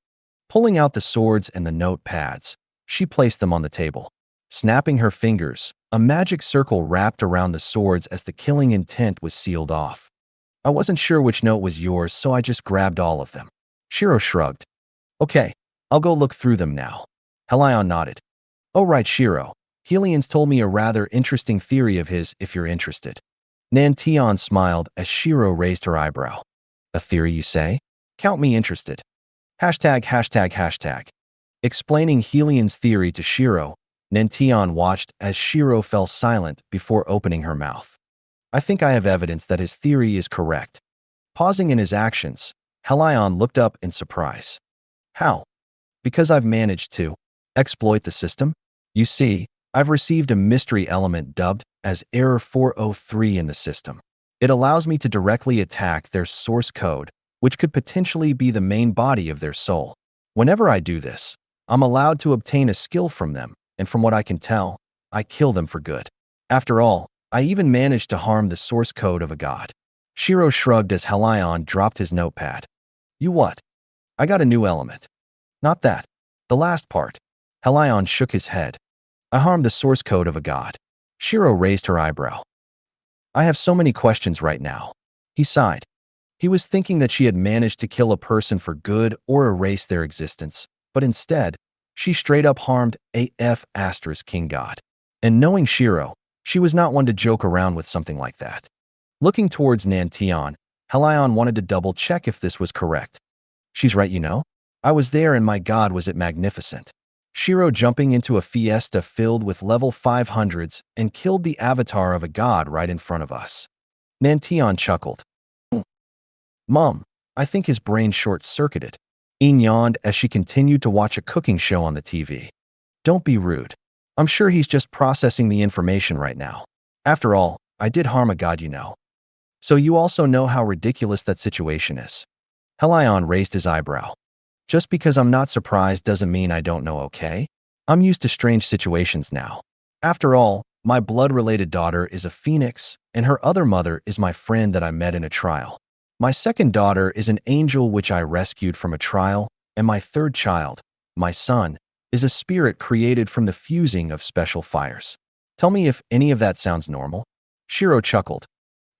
Pulling out the swords and the notepads, she placed them on the table. Snapping her fingers, a magic circle wrapped around the swords as the killing intent was sealed off. I wasn't sure which note was yours, so I just grabbed all of them. Shiro shrugged. Okay, I'll go look through them now. Helion nodded. Oh right, Shiro. Helion's told me a rather interesting theory of his if you're interested. Nantion smiled as Shiro raised her eyebrow. A theory, you say? Count me interested. ####. Explaining Helion's theory to Shiro, Nantion watched as Shiro fell silent before opening her mouth. I think I have evidence that his theory is correct. Pausing in his actions, Helion looked up in surprise. How? Because I've managed to exploit the system? You see, I've received a mystery element dubbed as Error 403 in the system. It allows me to directly attack their source code, which could potentially be the main body of their soul. Whenever I do this, I'm allowed to obtain a skill from them, and from what I can tell, I kill them for good. After all, I even managed to harm the source code of a god. Shiro shrugged as Helion dropped his notepad. You what? I got a new element. Not that. The last part. Helion shook his head. I harmed the source code of a god. Shiro raised her eyebrow. I have so many questions right now. He sighed. He was thinking that she had managed to kill a person for good or erase their existence, but instead, she straight up harmed AF * King God. And knowing Shiro, she was not one to joke around with something like that. Looking towards Nantion, Helion wanted to double-check if this was correct. She's right, you know? I was there and my god was it magnificent. Shiro jumping into a fiesta filled with level 500s and killed the avatar of a god right in front of us. Nantion chuckled. Mom, I think his brain short-circuited. Een yawned as she continued to watch a cooking show on the TV. Don't be rude. I'm sure he's just processing the information right now. After all, I did harm a god, you know. So you also know how ridiculous that situation is. Helion raised his eyebrow. Just because I'm not surprised doesn't mean I don't know, okay? I'm used to strange situations now. After all, my blood-related daughter is a phoenix, and her other mother is my friend that I met in a trial. My second daughter is an angel which I rescued from a trial, and my third child, my son, is a spirit created from the fusing of special fires. Tell me if any of that sounds normal. Shiro chuckled.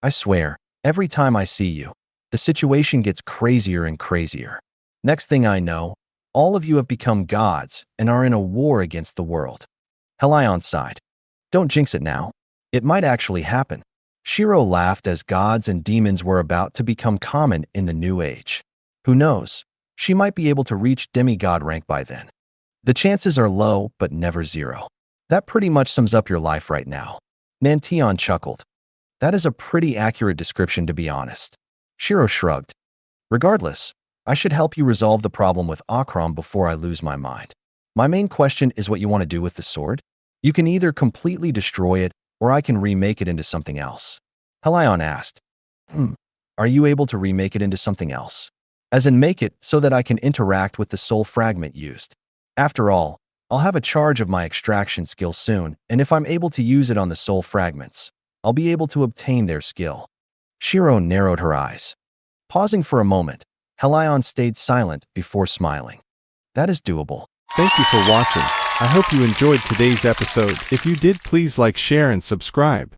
I swear, every time I see you, the situation gets crazier and crazier. Next thing I know, all of you have become gods and are in a war against the world. Helion sighed. Don't jinx it now. It might actually happen. Shiro laughed as gods and demons were about to become common in the new age. Who knows? She might be able to reach demigod rank by then. The chances are low, but never zero. That pretty much sums up your life right now. Nantion chuckled. That is a pretty accurate description, to be honest. Shiro shrugged. Regardless, I should help you resolve the problem with Akram before I lose my mind. My main question is what you want to do with the sword. You can either completely destroy it, or I can remake it into something else. Helion asked. Are you able to remake it into something else? As in make it so that I can interact with the soul fragment used. After all, I'll have a charge of my extraction skill soon, and if I'm able to use it on the soul fragments, I'll be able to obtain their skill. Shiro narrowed her eyes. Pausing for a moment, Helion stayed silent before smiling. That is doable. Thank you for watching. I hope you enjoyed today's episode. If you did, please like, share, and subscribe.